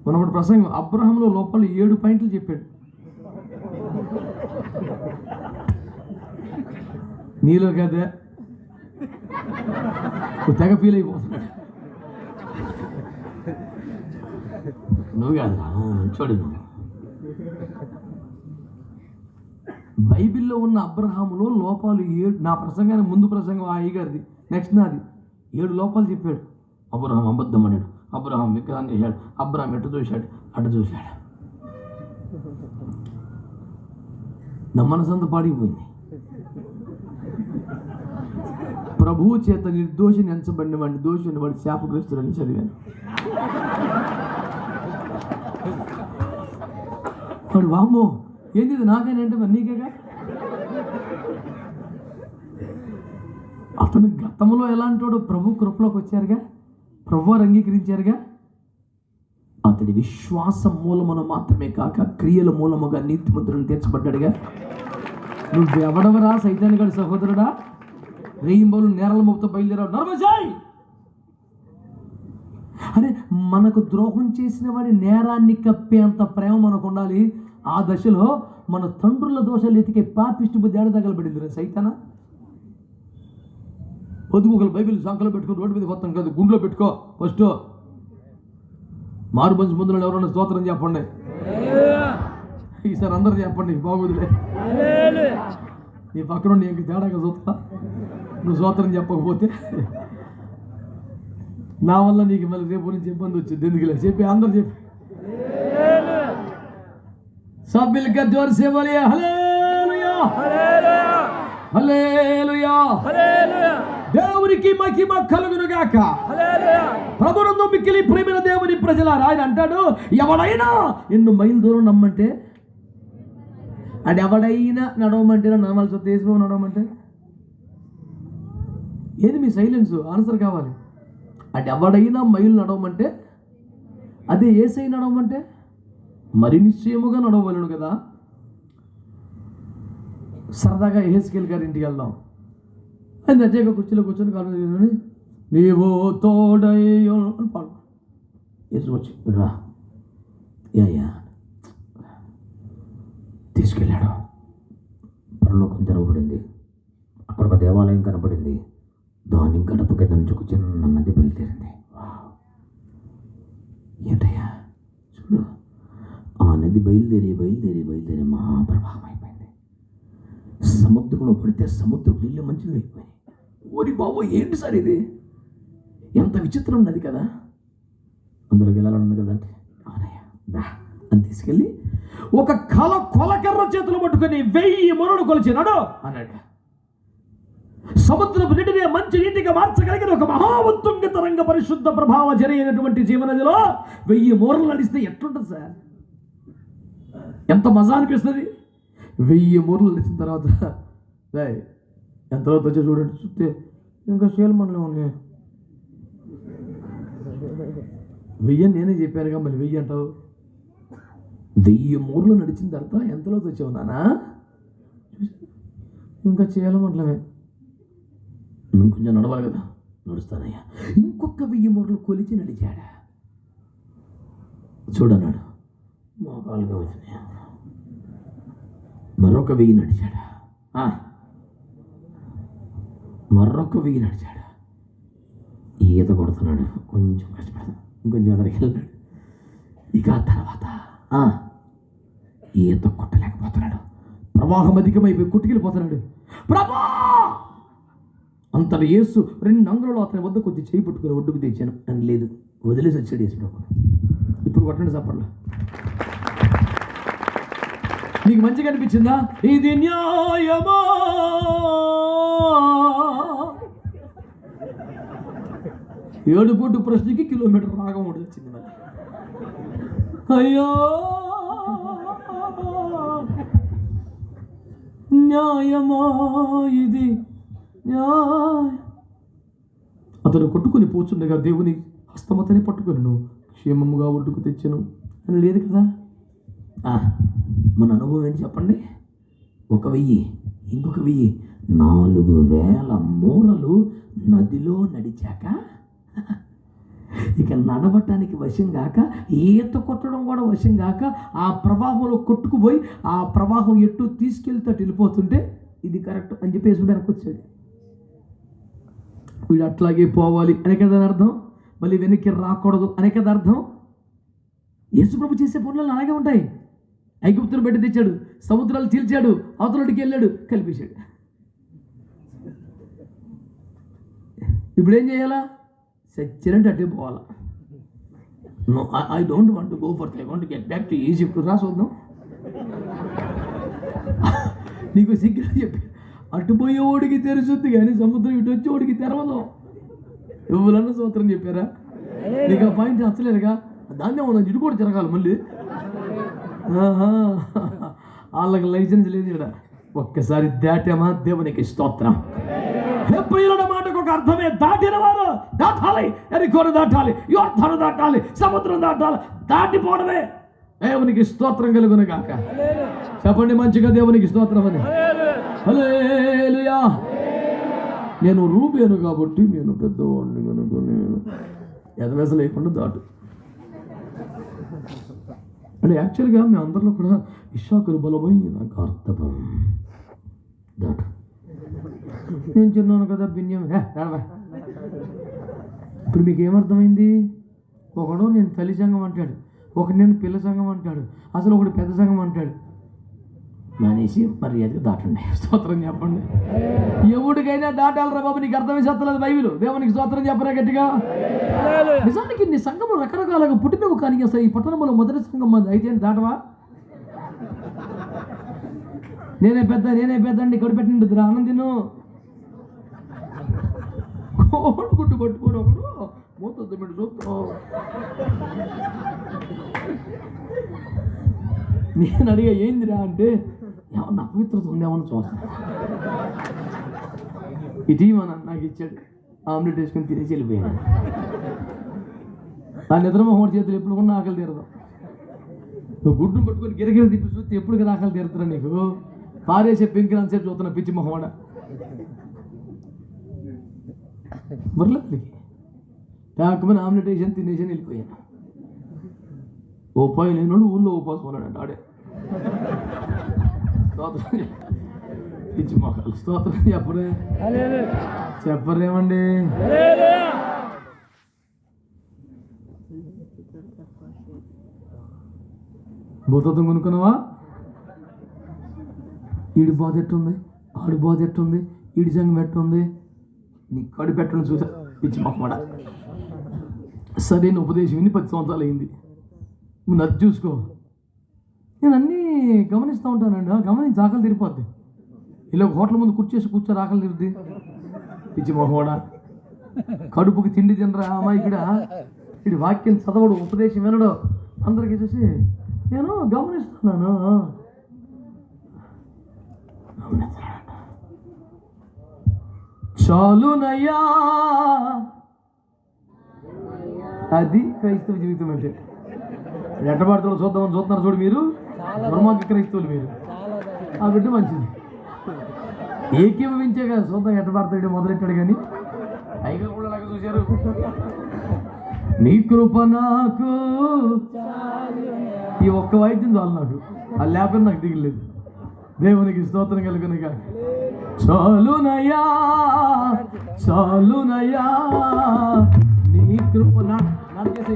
మనప్పుడు ప్రసంగం అబ్రహంలో లోపల 7 పాయింట్లు చెప్పాడు. నీలో కదే తెగ ఫీల్ అయిపోతున్నాడు. నువ్వు కాదురా చూడు. నువ్వు బైబిల్లో ఉన్న అబ్రహాములో లోపాలు 7. నా ప్రసంగానికి ముందు ప్రసంగం ఆ అయ్యగారిది, నెక్స్ట్ నాది. 7 లోపాలు చెప్పాడు. అబ్రహాం అబద్ధం అన్నాడు, అబ్రహాం విగ్రహాన్ని చేశాడు, అబ్రహాం ఎటు చూశాడు అటు చూశాడు. నా మనసంతా పాడిపోయింది. ప్రభువు చేత నిర్దోషిని ఎంచబడిన వాడిని దోషిని వాడి శాపగ్రస్తులని చదివాను. వాడు వామ్మో ఏంది ఇది నాకేనంటే మరి నీకేగా. అతను గతంలో ఎలాంటి ప్రభు కృపలోకి వచ్చారుగా, ప్రభు అంగీకరించారుగా. అతడి విశ్వాసం మూలమున మాత్రమే కాక క్రియల మూలముగా నీతిమంతులను తీర్చబడ్డాడుగా. నువ్వెవడవరా సైతాన్ని గడి సహోదరుడా? రేయింబోలు నేరల ముక్త బయలుదేరావు నర్మజాయ్ అరే. మనకు ద్రోహం చేసిన వాడి నేరాన్ని కప్పే అంత ప్రేమ మనకు ఉండాలి. ఆ దశలో మన తండ్రుల దోషాలు ఎతికే పాపిష్టి బుద్ధి ఏడ తగలబడింది రా సైతానా. పొద్దుగుకలు బైబిల్ సంకలో పెట్టుకుని రోడ్డు మీద కొత్త కాదు, గుండెలో పెట్టుకో. ఫస్ట్ మారు మంచి ముందులో ఎవరన్నా స్తోత్రం చెప్పండి. ఈసారి అందరూ చెప్పండి, బాగోదులే. నీ పక్కన నీ ఇంక తేడాగా చూస్తా. నువ్వు స్తోత్రం చెప్పకపోతే నా వల్ల నీకు మళ్ళీ రేపు నుంచి ఇబ్బంది వచ్చింది. ఎందుకులే చెప్పి అందరు చెప్పి సభ్యులకి జోరు సేవలే. హల్లెలూయా. హల్లెలూయా. దేవునికి మహిమ కలుగును గాక. ప్రభునందు మిక్కిలి ప్రేమైన దేవుని ప్రజలారా, ఆయన అంటాడు, ఎవడైనా ఎన్ను మైలు దూరం నమ్మంటే, అంటే ఎవడైనా నడవమంటే నడవాల్సి వస్తే ఏసుబాబు నడవమంటే ఏది మీ సైలెన్స్? ఆన్సర్ కావాలి. అంటే ఎవడైనా మైలు నడవమంటే అదే ఏసై నడవమంటే మరి నిశ్చయముగా నడవలేను కదా. సరదాగా ఏహెచ్కేల్ గారి ఇంటికి వెళ్దాం. ఆయన అజయ్గా కుర్చీలో కూర్చొని కాలు నీవో తోడయ్యో అని పాడు వేసుకొచ్చి రా యా తీసుకెళ్ళాడు. పరలోకం తెరవబడింది. అక్కడ ఒక దేవాలయం కనపడింది. దాని గడప కింద నుంచి ఒక చిన్న నది బయలుదేరింది. ఏంటయ్యా చూడు, ఆ నది బయలుదేరి మహాప్రవాహం అయిపోయింది. సముద్రంలో పడితే సముద్రం నీళ్ళు మంచిగా అయిపోయినాయి. ఓరి బాబో, ఏంటి సార్ ఇది, ఎంత విచిత్రం ఉన్నది కదా, అందులోకి వెళ్ళాలన్నది కదా అంటే అవునయ్యా దా అని తీసుకెళ్ళి ఒక కొలకర్ర చేతులు పట్టుకొని 1000 మొరలు కొలిచినాడు అన్నాడు. సముద్రపు నీటిని మంచి నీటిగా మార్చగలిగిన ఒక మహావంతుంగ తరంగ పరిశుద్ధ ప్రభావ జరిగినటువంటి జీవనదిలో 1000 మూరలు నడిస్తే ఎట్లుంటుంది సార్? ఎంత మజా అనిపిస్తుంది. 1000 మూరలు నడిచిన తర్వాత ఎంత వచ్చి చూడండి, చూస్తే ఇంకా శీలమండలం ఉన్నాయి. 1000 నేనే చెప్పానుగా, మళ్ళీ 1000 అంటావు. 1000 మూరలు నడిచిన తర్వాత ఎంతలో వచ్చావు నానా? ఇంకా చీలమండలమే, ఇంకొంచెం నడవాలి కదా, నడుస్తానయ్యా. ఇంకొక 1000 మూరలు కొలిచి నడిచాడా. చూడన్నాడు, మోకాలుగా వచ్చినాయా. మరొక 1000 నడిచాడా, మరొక 1000 నడిచాడు. ఈత కొడుతున్నాడు, కొంచెం కష్టపడతాడు, ఇంకొంచెం అతనికి వెళ్ళాడు. ఇక తర్వాత ఈత కొట్టలేకపోతున్నాడు. ప్రవాహం అధికమైపోయి కొట్టుకెళ్ళిపోతున్నాడు. ప్రభా అంతలో యేసు 2 అంగుళాలు అతని వద్ద కొద్ది చేయి పట్టుకుని ఒడ్డుకు తెచ్చాను అని లేదు, వదిలేసి వచ్చాడు యేసు ప్రభు. ఇప్పుడు కొట్టండి చప్పట్లో. నీకు మంచిగా అనిపించిందా? ఇది న్యాయమా? ఏడుపోటు ప్రశ్నకి కిలోమీటర్ రాగం ఒకటి వచ్చింది. మరి అయ్యో న్యాయమా ఇది అతను కొట్టుకుని పోచుండగా దేవుని హస్తమతని పట్టుకుని క్షేమముగా ఒడ్డుకు తెచ్చాను అని లేదు కదా. మన అనుభవం ఏంటి చెప్పండి? 1000 ఇంకొక 1000 4000 మూరలు నదిలో నడిచాక ఇక నడవటానికి వశం కాక, ఈత కొట్టడం కూడా వశం కాక, ఆ ప్రవాహంలో కొట్టుకుపోయి ఆ ప్రవాహం ఎటు తీసుకెళ్తే అటు వెళ్ళిపోతుంటే ఇది కరెక్ట్ అని చెప్పేసి వెనక్కి వచ్చాడు. వీడు అట్లాగే పోవాలి అనే కదా అర్థం, మళ్ళీ వెనక్కి రాకూడదు అనే కదా అర్థం. యేసుప్రభు చేసే పనులు అలాగే ఉంటాయి. ఐగుప్తును బయట తెచ్చాడు, సముద్రాలు చీల్చాడు, అవతలకి వెళ్ళాడు, కలిపేశాడు. ఇప్పుడు ఏం చేయాలా? సచ్చినట్టు అట్టే పోవాలా. No I don't want to go for, I want to get back to Egypt. రా చూద్దాం. నీకు సిగ్గు చెప్పి అటు పోయేవాడికి తెరుచుద్ది కానీ సముద్రం ఇటు వచ్చేవాడికి తెరవదు. ఎవరన్నా సూత్రం చెప్పారా? నీకు ఆ పాయింట్ నచ్చలేదుగా, దాన్నే మనం ఇటు కూడా తిరగాలి మళ్ళీ. వాళ్ళకి లైసెన్స్ లేదు ఇక్కడ. ఒక్కసారి దాటామా దేవునికి స్తోత్రం. హెబ్రీయుల మాటకు ఒక అర్థమే, దాటిన వారు దాటాలి, ఎరికోను దాటాలి, యోర్దాను దాటాలి, సముద్రం దాటాలి, దాటిపోవడమే. దేవునికి స్తోత్రం కలుగును గాక. చెప్పండి మంచిగా, దేవునికి స్తోత్రం అని. హల్లెలూయా. నేను రూబేను కాబట్టి నేను పెద్దవాడిని కనుక నేను ఎదవేస లేకుండా దాటు అంటే యాక్చువల్గా మీ అందరిలో కూడా ఇస్సాకు బలమైన కార్తవం దాటు. నేను చిన్నాను కదా బిన్యం. ఇప్పుడు మీకు ఏమర్థమైంది? ఒకడు నేను తల్లి సంఘం అంటాడు, ఒకటి నేను పిల్ల సంఘం అంటాడు, అసలు ఒకటి పెద్ద సంఘం అంటాడు. మానేసి మర్యాదగా దాటండి. స్తోత్రం చెప్పండి. ఎవడికైనా దాటాలరా బాబు. నీకు అర్థమే చెత్తలేదు బైబిల్. దేవునికి స్తోత్రం చెప్పరా గట్టిగా. నిజానికి నీ సంఘంలో రకరకాలుగా పుట్టినవు, కానీ అసలు ఈ పట్టణంలో మొదటి సంఘం మంది అయితే దాటవా? నేనే పెద్ద అండి ఇక్కడ పెట్టిండు ఆనంద్ తిను. కోడిగుడ్డు పట్టుకొని ఒకడు మూతొద్దు మీరు చూస్తాం. నేను అడిగా ఏందిరా అంటే ఏమన్నా అపవిత్రత ఉందేమని చూస్తాను. ఇటీవల నాకు ఇచ్చాడు, ఆమ్లెట్ వేసుకొని తినేసి వెళ్ళిపోయాను. ఆ నిద్రమోహన్ చేతులు ఎప్పుడు కూడా ఆకలి తీరదాం. నువ్వు గుడ్డును పట్టుకొని గిరగిర తిప్పి చూస్తే ఎప్పుడు ఆకలి తీరుతున్నా నీకు? పారేసే పెంకిని అంతసేపు చూస్తున్నా పిచ్చి మొహమాట. బుర్రలకి టాకుమని ఆమ్లెట్ వేసాను, తినేసాను, వెళ్ళిపోయాను. ఉపాయం లేనివాడు ఊళ్ళో ఉపాసం ఉన్నాడంట ఆడే. స్తోత్రం పిచ్చి మొహాలు స్తోత్రం చెప్పరేమండి. భూతత్వం కొనుక్కున్నావా? ఈడి బాధ ఎట్టుంది, ఆడి బాధ ఎట్టుంది, ఈడి సంగం ఎట్టుంది, నీ కడు పెట్టడం చూసా పిచ్చి మొహమాట. సరైన ఉపదేశం విని 10 సంవత్సరాలు అయింది. నువ్వు నచ్చి చూసుకో. నేను అన్నీ గమనిస్తూ ఉంటానండి. గమనించి ఆకలి తిరిగిపోద్ది. ఇలా హోటల్ ముందు కూర్చొని ఆకలి తిరుగుద్ది. పిచ్చి మొహవాడా, కడుపుకి తిండి తినరా అమ్మాయికిడ, ఇటు వాక్యం చదవడు, ఉపదేశం వినడు. అందరికీ చూసి నేను గమనిస్తున్నాను. చాలునయ్యా, అది క్రైస్తవ జీవితం అంటే. ఎట్టబడతాడు చూస్తున్నారు చూడు మీరు, దుర్మార్గ క్రైస్తవులు మీరు. ఆ బిడ్డ మంచిది, ఏకీభవించే కదా చూద్దాం ఎట్టబడతాడు మొదలెట్టాడు. కానీ పైగా కూడా లాగా చూశారు. నీ కృప నాకు, ఈ ఒక్క వాయిద్యం చాలు నాకు, అది లేకపోతే నాకు దిగలేదు. దేవునికి స్తోత్రం కలుగునుగా. చాలునయ్యా చాలునయ్యా, నీ కృప నాకేసే,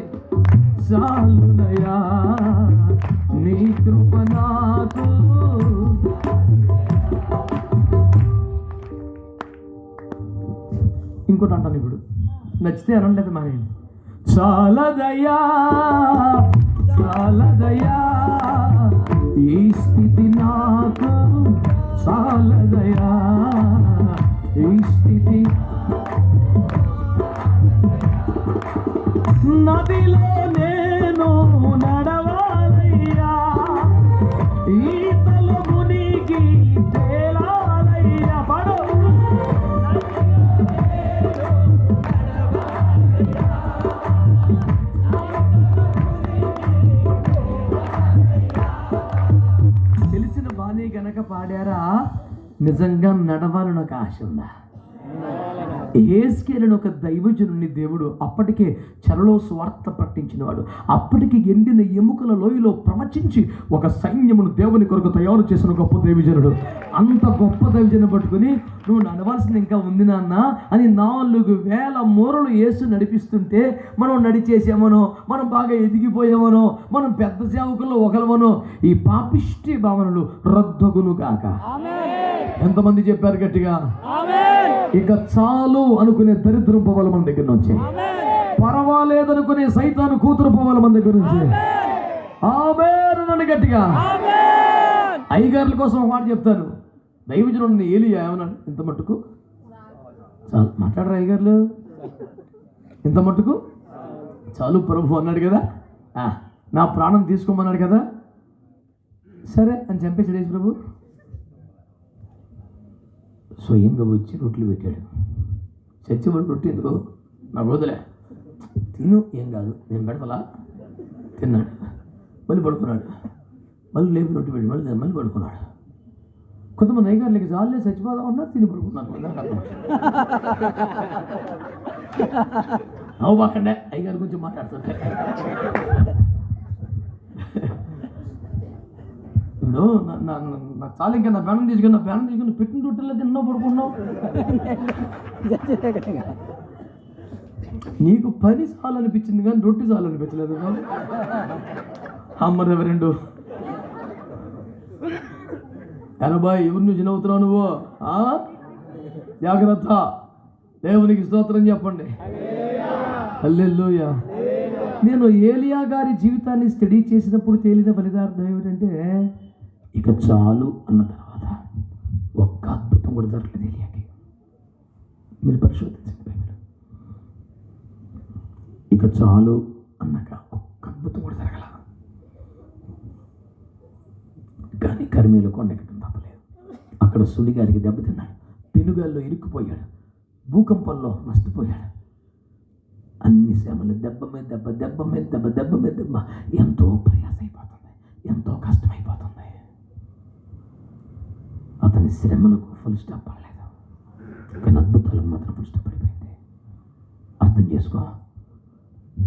చాలునయ్యా నీ కృప నాకు. ఇంకోటి అంటాను ఇప్పుడు, నచ్చితే అనండి, అది మానేయండి. చాలదయ్యా చాలదయ్యా ఈ స్థితి నాకు, చాలదయ్యా ఈ స్థితి. నదిలో నేను నడవాలయ్యా, ఈతలు మునిగి తేలాలయ్యా. పడు తెలిసిన బాణీ గనక పాడారా, నిజంగా నడవాలని ఒక ఆశ ఉందా? యేస్కేలును ఒక దైవజనుని దేవుడు అప్పటికే చెరలో స్వార్థ ప్రకటించినవాడు. అప్పటికి ఎండిన ఎముకల లోయలో ప్రవచించి ఒక సైన్యమును దేవుని కొరకు తయారు చేసిన గొప్ప దైవజనుడు. అంత గొప్ప దైవజను పట్టుకుని నువ్వు నడవాల్సింది ఇంకా ఉంది నాన్న అని 4000 మూరలు యేసు నడిపిస్తుంటే మనం నడిచేసామనో, మనం బాగా ఎదిగిపోయామనో, మనం పెద్ద సేవకుల్లో ఒకలమనో ఈ పాపిష్టి భావనలు రద్దగును గాక. ఎంతమంది చెప్పారు గట్టిగా? ఇక చాలు అనుకునే దరిద్రం పోవాలి మన దగ్గర నుంచి, పర్వాలేదనుకునే సైతాను కూతురు పోవాలి మన దగ్గర నుంచి. ఆమేన్ అనండి గట్టిగా. అయ్యగారుల కోసం ఒక మాట చెప్తాను. దైవజనుడిని ఏలియా ఏమన్నాడు? ఇంత మట్టుకు చాలు. మాట్లాడరా అయ్యగారులు? ఇంత మట్టుకు చాలు ప్రభు అన్నాడు కదా, నా ప్రాణం తీసుకోమన్నాడు కదా, సరే అని చంపేసాడు యేసు ప్రభు. స్వయంగా వచ్చి రొట్టెలు పెట్టాడు. చచ్చిపోయి రొట్టె ఎందుకు, నాకు వదిలే, తిను, ఏం కాదు, నేను పెడతలా. తిన్నాడు, మళ్ళీ పడుకున్నాడు, మళ్ళీ లేపి రొట్టె పెట్టి మళ్ళీ పడుకున్నాడు. కొంతమంది అయ్యగారులకి జాలే చచ్చిపోదాం ఉన్నారు, తిని పడుకున్నారు. నవ్వకండే అయ్యగారి గురించి మాట్లాడుతుంటే. ఇప్పుడు నాకు చాలా ఇంకా నా ప్రాణం తీసుకుని పెట్టిన రొట్టెల్లో తిన్నో పడుకున్నావు. నీకు పని చాలు అనిపించింది కానీ రొట్టె చాలు అనిపించలేదు. అమ్మ రెవరెండు 80 ఎవరు నువ్వు చిన్నవుతున్నావు నువ్వు? జాగ్రత్త. దేవునికి స్తోత్రం చెప్పండి. హల్లెలూయా. నేను ఏలియా గారి జీవితాన్ని స్టడీ చేసినప్పుడు తేలిన ఫలితార్థం ఏమిటంటే, ఇక చాలు అన్న తర్వాత కూడా జరగలేదు ఏలియాకి. మీరు పరిశోధించండి బైబిల్. ఇక చాలు అన్నాక ఒక్క అద్భుతం కూడా జరగల. కానీ కర్మేలు కొండెక్కడం తప్పలేదు. అక్కడ సుడిగాలికి దెబ్బతిన్నాడు, పెనుగాల్లో ఇరుక్కుపోయాడు, భూకంపంలో నష్టపోయాడు. అన్ని శ్రమలు దెబ్బ మీద దెబ్బ, దెబ్బ మీద దెబ్బ, దెబ్బ మీద దెబ్బ. ఎంతో ప్రయాస అయిపోతుంది, ఎంతో కష్టమైపోతుంది. అతని శ్రమలకు ఫుల్ స్టాప్ పడలేదు, కానీ అద్భుతాలకు మాత్రం ఫుల్ స్టాప్ పడిపోయింది. అర్థం చేసుకో,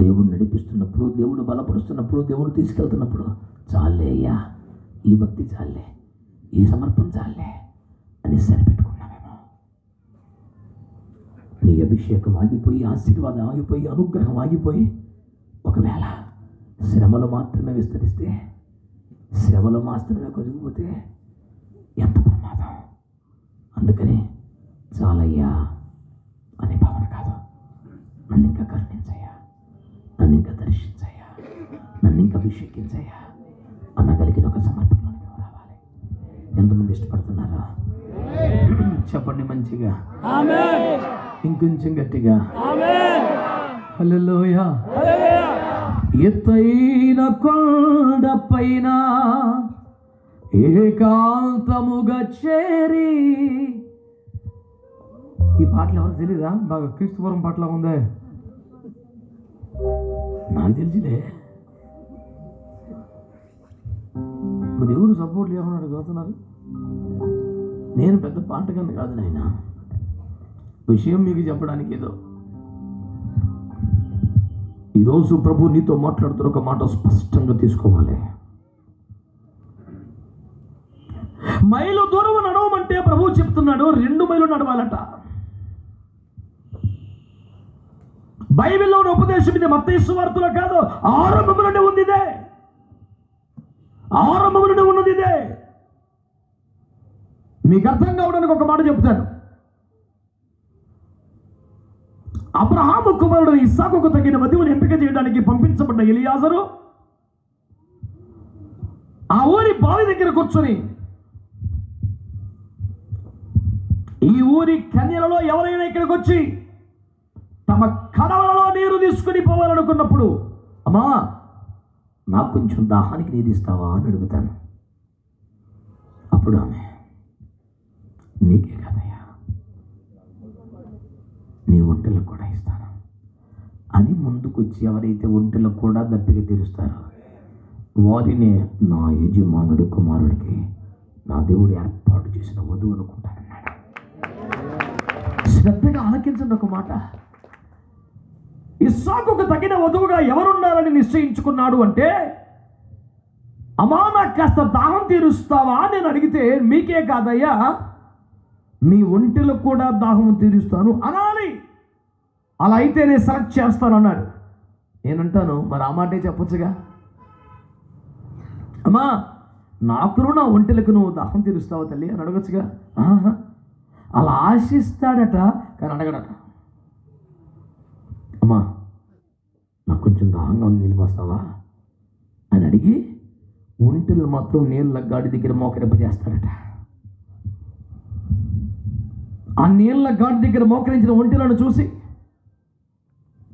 దేవుడు నడిపిస్తున్నప్పుడు, దేవుడు బలపరుస్తున్నప్పుడు, దేవుడు తీసుకెళ్తున్నప్పుడు చాలే అయ్యా, ఈ భక్తి చాలే, ఈ సమర్పణ చాలే అని సరిపెట్టుకున్నామేమో. నీ అభిషేకం ఆగిపోయి, ఆశీర్వాదం ఆగిపోయి, అనుగ్రహం ఆగిపోయి, ఒకవేళ శ్రమలు మాత్రమే విస్తరిస్తే, శ్రమలు మాత్రమే కొరిగిపోతే ఎంత ప్రమాదం. అందుకని చాలయ్యా అనే భావన కాదు, నన్ను ఇంకా కరుణించయ్యా, నన్ను ఇంకా దర్శించయ్యా, నన్ను ఇంకా అభిషేకించయ్యా అనగలిగిన ఒక సమర్పణలోకి రావాలి. ఎంతమంది ఇష్టపడుతున్నారా? చెప్పండి మంచిగా, ఇంకొంచెం గట్టిగా. హల్లెలూయా. ఎత్తైన కొండపైన ఏకాంతముగా చేరి. ఈ పాటలు ఎవరికి తెలీదా? బాగా క్రీస్తుపురం పాటలా ఉందే. నాకు తెలిసిలే, మరి ఎవరు సపోర్ట్ లేకున్నాడు కోతున్నారు. నేను పెద్ద పాటగాన్ని కాదు నాయన, విషయం మీకు చెప్పడానికి ఏదో. ఈరోజు ప్రభు నీతో మాట్లాడుతున్న ఒక మాట స్పష్టంగా తీసుకోవాలి. మైలు దూరం నడవమంటే ప్రభు చెప్తున్నాడు 2 మైలు నడవాలట. బైబిల్లో ఉన్న ఉపదేశం ఇది, మత్తయి సువార్తలో కాదు, ఆరంభం నుండి ఉంది ఇదే, ఆరంభం నుండి ఉన్నది ఇదే. మీకు అర్థం కావడానికి ఒక మాట చెప్తాను. అబ్రహాము కుమారుడు ఇస్సాకుకు తగిన వధువుని ఎంపిక చేయడానికి పంపించబడ్డ ఎలియాజరు ఆ ఊరి బావి దగ్గర కూర్చొని, ఈ ఊరి కన్యలలో ఎవరైనా ఇక్కడికి వచ్చి తమ కడవలలో నీరు తీసుకుని పోవాలనుకున్నప్పుడు, అమ్మా నాకు కొంచెం దాహానికి నీరు ఇస్తావా అని అడుగుతాను. అప్పుడు ఆమె, నీకే కదయ్యా, నీ ఒంటెలకు కూడా ఇస్తాను అని ముందుకొచ్చి ఎవరైతే ఒంటెలకు కూడా దప్పిక తీరుస్తారో వారినే నా యజమానుడి కుమారుడికి నా దేవుడు ఏర్పాటు చేసిన వధువు అనుకుంటానన్నాడు. శ్రద్ధగా ఆలకించండి ఒక మాట. ఇస్సాకుకు తగిన వధువుగా ఎవరున్నారని నిశ్చయించుకున్నాడు అంటే, అమ్మా నాకు కాస్త దాహం తీరుస్తావా నేను అడిగితే, మీకే కాదయ్యా మీ ఒంటెలకు కూడా దాహం తీరుస్తాను అనాలి. అలా అయితే నేను సెలెక్ట్ చేస్తాను అన్నాడు. నేనంటాను, మరి ఆ మాటే చెప్పొచ్చుగా, అమ్మా నాకును నా ఒంటెలకు నువ్వు దాహం తీరుస్తావా తల్లి అని అడగచ్చుగా. అలా ఆశిస్తాడట, కానీ అడగడట. అమ్మా నాకు కొంచెం దాహంగా ఉంది, నిలిపోస్తావా అని అడిగి ఒంటెలు మాత్రం నీళ్ళ గాడి దగ్గర మోకరింపజేస్తాడట. ఆ నీళ్ళ గాడి దగ్గర మోకరించిన ఒంటెలను చూసి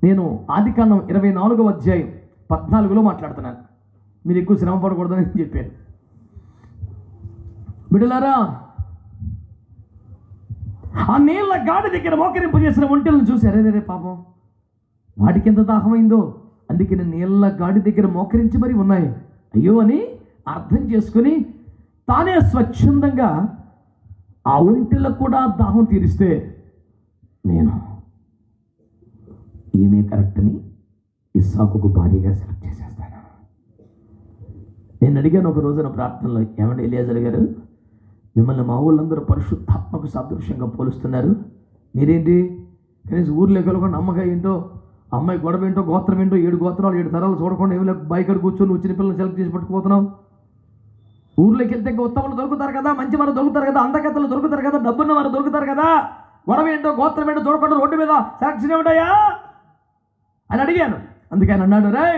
నేను ఆదికాండం 24వ అధ్యాయం 14లో మాట్లాడుతున్నాను. మీరు ఎక్కువ శ్రమ పడకూడదని చెప్పాను. బిడ్డలారా, ఆ నీళ్ళ గాడి దగ్గర మోకరింపజేసిన ఒంటెలను చూసి, అరే పాపం వాటికి ఎంత దాహమైందో, అందుకే నీళ్ళ గాడి దగ్గర మోకరించి మరి ఉన్నాయి అయ్యో అని అర్థం చేసుకుని తానే స్వచ్ఛందంగా ఆ ఒంటెలకు కూడా దాహం తీరిస్తే నేను ఈమె కరెక్ట్ అని ఇస్సాకుకు భార్యగా సెలెక్ట్ చేసేస్తాను. నేను అడిగాను ఒక రోజున ప్రార్థనలో, ఏమంటే ఎలియాజర్ గారు, మిమ్మల్ని మా ఊళ్ళందరూ పరిశుద్ధాత్మకు సాదృశ్యంగా పోలుస్తున్నారు, మీరేంటి కనీసం ఊర్లో వెళ్ళకుండా అమ్మగా ఏంటో, అమ్మాయి గొడవ ఏంటో, గోత్రం ఏంటో, 7 గోత్రాలు 7 తరాలు చూడకుండా ఏమి లేక బైకర్ కూర్చొని వచ్చిన పిల్లల్ని సెలెక్ట్ చేసి పట్టుకుపోతున్నావు. ఊర్లోకి వెళ్తే ఇంకా ఉత్తములు దొరుకుతారు కదా, మంచి వారు దొరుకుతారు కదా, అందకత్తలు దొరుకుతారు కదా, డబ్బున్న వారు దొరుకుతారు కదా, గొడవ ఏంటో గోత్రం ఏంటో చూడకుండా రోడ్డు మీద సెలక్షన్ ఏమిటాయా అని అడిగాను. అందుకని అన్నాడు, రే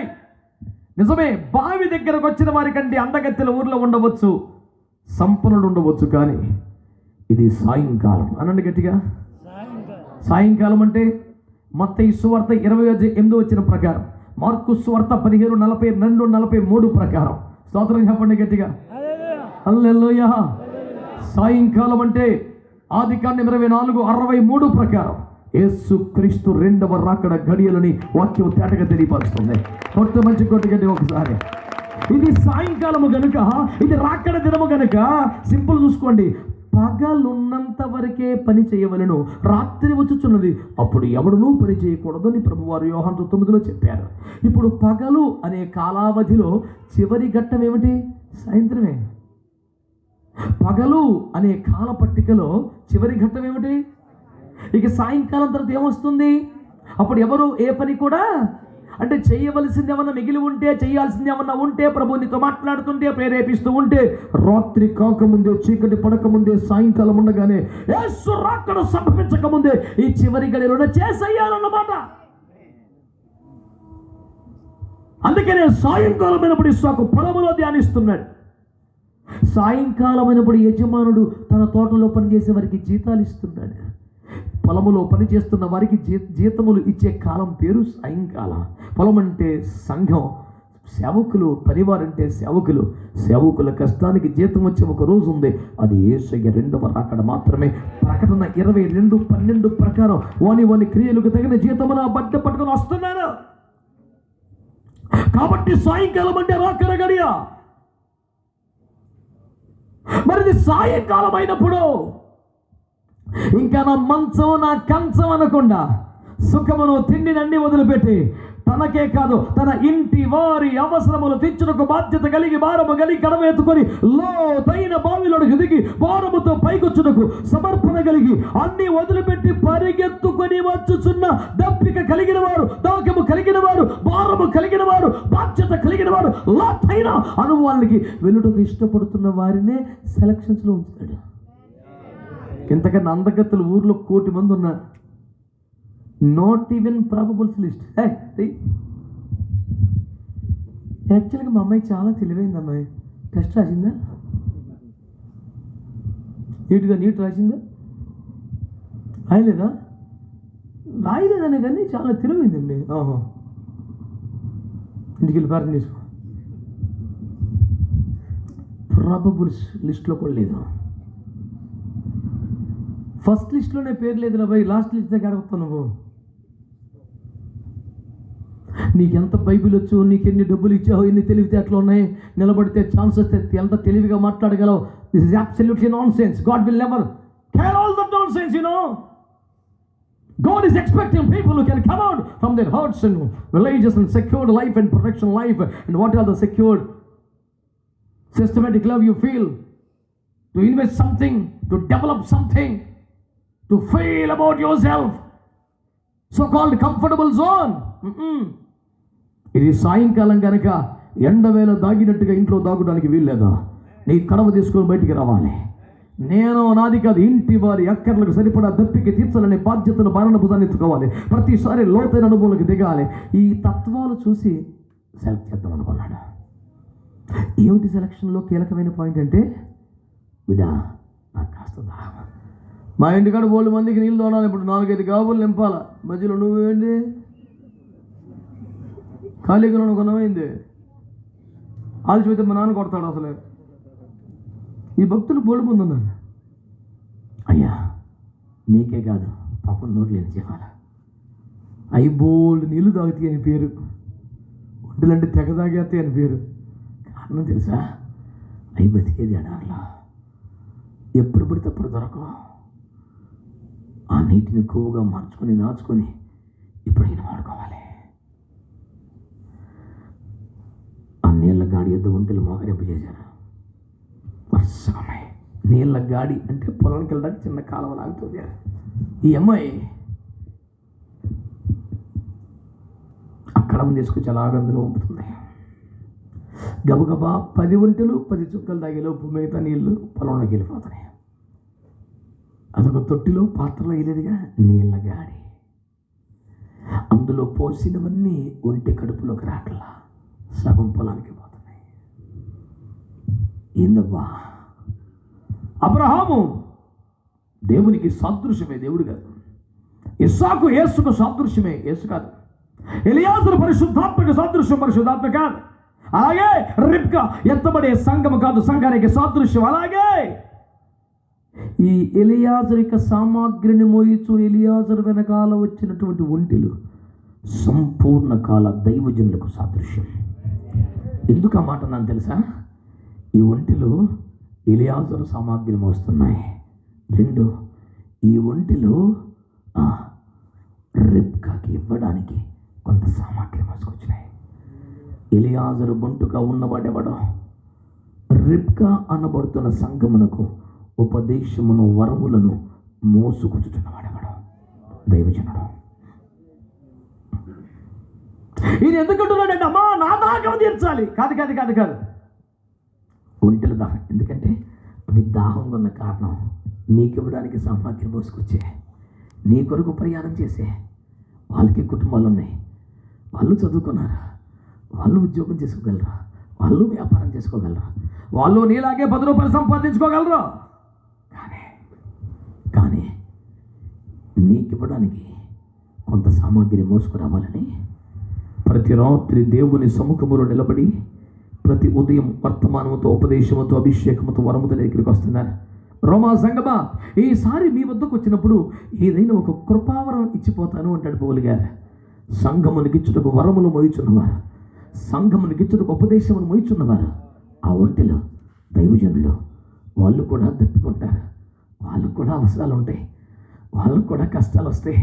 నిజమే, బావి దగ్గరకు వచ్చిన వారి కంటే అందగత్తెల ఊర్లో ఉండవచ్చు, సంపన్నులు ఉండవచ్చు, కానీ ఇది సాయంకాలం అనండి గట్టిగా. సాయంకాలం అంటే మత్తయి సువార్త 20:8 ప్రకారం, మార్కు సువార్త 15:42-43 ప్రకారం. స్తోత్రం చెప్పండి గట్టిగా. హల్లెలూయా. సాయంకాలం అంటే ఆదికాండం 24:63 ప్రకారం యేసు క్రీస్తు రెండవ రాకడ గడియలని వాక్యం తేటగా తెలియపరుస్తుంది. మంచి కొట్టుగడ్డి ఒకసారి. ఇది సాయంకాలము గనుక, ఇది రాకడ దినము గనుక సింపుల్ చూసుకోండి, పగలున్నంత వరకే పని చేయవలను, రాత్రి వచ్చుచున్నది, అప్పుడు ఎవడునూ పని చేయకూడదు అని ప్రభువారు యోహాను 9లో చెప్పారు. ఇప్పుడు పగలు అనే కాలావధిలో చివరి ఘట్టం ఏమిటి? సాయంత్రమే. పగలు అనే కాల పట్టికలో చివరి ఘట్టం ఏమిటి? ఇక సాయంకాలం తర్వాత ఏమొస్తుంది? అప్పుడు ఎవరు ఏ పని కూడా, అంటే చేయవలసింది ఏమన్నా మిగిలి ఉంటే, చేయాల్సింది ఏమన్నా ఉంటే, ప్రభు నీతో మాట్లాడుతుంటే, ప్రేరేపిస్తూ ఉంటే, రాత్రి కాకముందే, చీకటి పడకముందే, సాయంకాలం ఉండగానే, యేసు రాకడ సంభవించకముందే ఈ చివరి గడియలోనే చేసేయాలన్నమాట. అందుకనే సాయంకాలం అయినప్పుడు ఇస్సాకు పొలములో ధ్యానిస్తున్నాడు. సాయంకాలం అయినప్పుడు యజమానుడు తన తోటలో పనిచేసే వారికి జీతాలు ఇస్తున్నాడు. పొలములో పనిచేస్తున్న వారికి జీతములు ఇచ్చే కాలం పేరు సాయంకాలం. పొలం అంటే సంఘం, సేవకులు, పనివారంటే సేవకులు. సేవకుల కష్టానికి జీతం వచ్చే ఒక రోజు ఉంది, అది యేసయ్య రెండవ రాకడ మాత్రమే. ప్రకటన 22:12 ప్రకారం వాని క్రియలకు తగిన జీతమున బట్ట పట్టుకొని వస్తున్నారు. కాబట్టి సాయంకాలం అంటే రాకడ గడియ. మరి సాయంకాలం అయినప్పుడు ఇంకా నా మంచం, నా కంచం అనకుండా, సుఖమును తిండిని అన్ని వదిలిపెట్టి, తనకే కాదు తన ఇంటి వారి అవసరములు తీర్చుటకు బాధ్యత కలిగి, భారము కలిగి, కడవ ఎత్తుకొని లోతైన బావిలోకి దిగి భారముతో పైకొచ్చుటకు సమర్పణ కలిగి, అన్ని వదిలిపెట్టి పరిగెత్తుకొని వచ్చుచున్న దప్పిక కలిగిన వారు, దాకము కలిగిన వారు, భారము కలిగిన వారు, బాధ్యత కలిగిన వారు, లోతైన అనుభవానికి వెళ్ళుటకు ఇష్టపడుతున్న వారినే సెలక్షన్స్లో ఉంచుతాడు. ఇంతకన్నా అందగత్తలు ఊర్లో 1,000,000 మంది ఉన్నారు. Not even probables list. యాక్చువల్గా మా అమ్మాయి చాలా తెలివైంది. అమ్మాయి టెస్ట్ రాసిందా? నీట్ రాసిందా? రాయలేదా? రాయలేదనే కానీ చాలా తెలివైందండి. ఇంటికి వెళ్ళి ప్రార్థన చేసుకో. ప్రాబబుల్స్ లిస్ట్లో కూడా లేదు. ఫస్ట్ లిస్ట్లోనే పేరు లేదు రా భయ్, లాస్ట్ లిస్ట్ దగ్గర అడుగుతావు నువ్వు. నీకెంత బైబిల్ వచ్చు, నీకెన్ని డబ్బులు ఇచ్చావు, ఎన్ని తెలివితేటలు ఉన్నాయి, నిలబడితే ఛాన్స్ వస్తే ఎంత తెలివిగా మాట్లాడగలవు. This is absolutely nonsense. God will never care all that nonsense, you know. God is expecting people who can come out from their hurts and religious and secured life and protection life, and what are the secured systematic love you feel, to invest something, to develop something, to feel about yourself, so-called comfortable zone. ఇది సాయంకాలం కనుక ఎండవేళ దాగినట్టుగా ఇంట్లో దాగడానికి వీల్లేదా? నీ కడవ తీసుకొని బయటికి రావాలి. నేను నాది కాదు, ఇంటి వారి అక్కర్లకు సరిపడా దప్పికి తీర్చాలనే బాధ్యతను భారణ భుజాన్ని ఎత్తుకోవాలి. ప్రతిసారి లోతైన అనుభవాలకు దిగాలి. ఈ తత్వాలు చూసి సెలెక్ట్ చేద్దాం అనుకున్నాడు. ఏమిటి సెలక్షన్లో కీలకమైన పాయింట్ అంటే, బిడ్డా నాకు కాస్త దాహం. మా ఇంటికాడ 1,000 మందికి నీళ్ళు తోడాలి, ఇప్పుడు 4-5 గాబులు నింపాలా. మధ్యలో నువ్వేంటి ఖాళీగా కొనమైంది? ఆలోచిపోతే మా నాన్న కొడతాడు. అసలు ఈ భక్తులు బోల్డ్ ముందు ఉన్నారు. అయ్యా మీకే కాదు, పాపం నోరు లేని చెప్పాలా. అవి బోల్డ్ నీళ్ళు తాగుతాయి అని పేరు, ఒడ్డులంటే తెగ తాగేస్తాయి అని పేరు. కారణం తెలుసా? అవి బతికేది ఎడార్లో, ఎప్పుడు పడితే అప్పుడు దొరకవు. ఆ నీటిని కొవ్వుగా మార్చుకొని దాచుకొని ఇప్పుడైనా వాడుకోవాలి. ఆ నీళ్ళ గాడి ఎద్దు ఒంటెలు మోకరింపు చేశారు. వరుసగా నీళ్ళ గాడి అంటే పొలానికి వెళ్ళడానికి చిన్న కాలువ లాగుతుంది. ఈ అమ్మాయి అక్కడ తీసుకొచ్చి అలాగందులో ఉంపుతుంది. గబగబా 10 ఒంటెలు 10 చుక్కలు తాగేలోపు మిగతా నీళ్లు పొలంలోకి వెళ్ళిపోతున్నాయి. అదొక తొట్టిలో పాత్రలో వేయలేదుగా, నీళ్ళ గాడి. అందులో పోసినవన్నీ ఒంటి కడుపులోకి రాకల్లా సగం పొలానికి పోతున్నాయి. ఏందబ్బా? అబ్రహాము దేవునికి సాదృశ్యమే దేవుడు కాదు. ఇస్సాకు యేసుకు సాదృశ్యమే యేసు కాదు. ఎలియాజరు పరిశుద్ధాత్మక సాదృశ్యం పరిశుద్ధాత్మ కాదు. అలాగే రిబ్కా ఎత్తబడే సంఘము కాదు, సంఘానికి సాదృశ్యం. అలాగే ఈ ఎలియాజరు యొక్క సామాగ్రిని మోయిచు ఎలియాజరు వెనకాల వచ్చినటువంటి ఒంటెలు సంపూర్ణ కాల దైవజనులకు సాదృశ్యం. ఎందుకు ఆ మాట నాకు తెలుసా? ఈ ఒంటెలు ఎలియాజరు సామాగ్రిని మోస్తున్నాయి. 2, ఈ ఒంటెలు రిబ్కాకి ఇవ్వడానికి కొంత సామాగ్రి మోసుకొచ్చినాయి. ఎలియాజరు బొంటుగా ఉన్నవాడెవడో రిబ్కా అనబడుతున్న సంఘమునకు ఉపదేశమును వరములను మోసుకొచ్చుతున్నవాడెవడో దైవజనుడు. ఈయన ఎందుకంటున్నాడంటే అమ్మా నా దాహం తీర్చాలి. కాదు కాదు కాదు కాదు ఒంటెల దాహం. ఎందుకంటే అవి దాహంగా ఉన్న కారణం నీకు ఇవ్వడానికి సామాగ్రి మోసుకొచ్చే, నీ కొరకు ప్రయాణం చేసే వాళ్ళకి కుటుంబాలు ఉన్నాయి, వాళ్ళు చదువుకున్నారు, వాళ్ళు ఉద్యోగం చేసుకోగలరు, వాళ్ళు వ్యాపారం చేసుకోగలరు, వాళ్ళు నీలాగే 10 రూపాయలు సంపాదించుకోగలరు. కానీ నీకు ఇవ్వడానికి కొంత సామాగ్రి మోసుకురావాలని ప్రతి రాత్రి దేవుని సముఖములో నిలబడి ప్రతి ఉదయం వర్తమానముతో, ఉపదేశముతో, అభిషేకముతో, వరముతో దగ్గరికి వస్తున్నారు. రోమా సంగమా, ఈసారి మీ వద్దకు వచ్చినప్పుడు ఏదైనా ఒక కృపావరం ఇచ్చిపోతాను అంటాడు పౌలు గారు. సంఘమునికిచ్చుటకు వరములు మోయిచున్నవారు, సంఘమునికిచ్చుటకు ఉపదేశమును మోయిచున్నవారు ఆ ఒంటెలు దైవజనులు. వాళ్ళు కూడా దప్పికుంటారు, వాళ్ళకు కూడా అవసరాలు ఉంటాయి, వాళ్ళకు కూడా కష్టాలు వస్తాయి.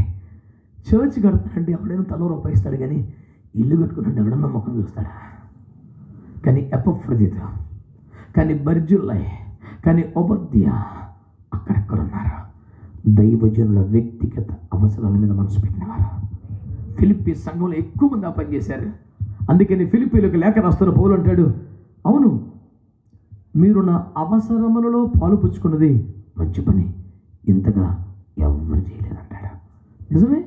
చర్చ్ కడతానండి ఎవడైనా తలో రూపాయి ఇస్తాడు, కానీ ఇల్లు కట్టుకున్నాడు ఎవడన్నా ముఖం చూస్తాడా? కానీ ఎపఫ్రొదితు, కానీ బర్జుల్లై, కానీ ఒబద్య అక్కడెక్కడున్నారు? దైవజనుల వ్యక్తిగత అవసరాల మీద మనసు పెట్టినవారు. ఫిలిప్పీ సంఘంలో ఎక్కువ మంది ఆ పని చేశారు. అందుకని ఫిలిప్పీలకు లేఖ రాస్తున్న పౌలు అంటాడు, అవును మీరు నా అవసరములలో పాలు పుచ్చుకున్నది మంచి పని, ఇంతగా ఎవరు చేయలేదంటాడు. నిజమే.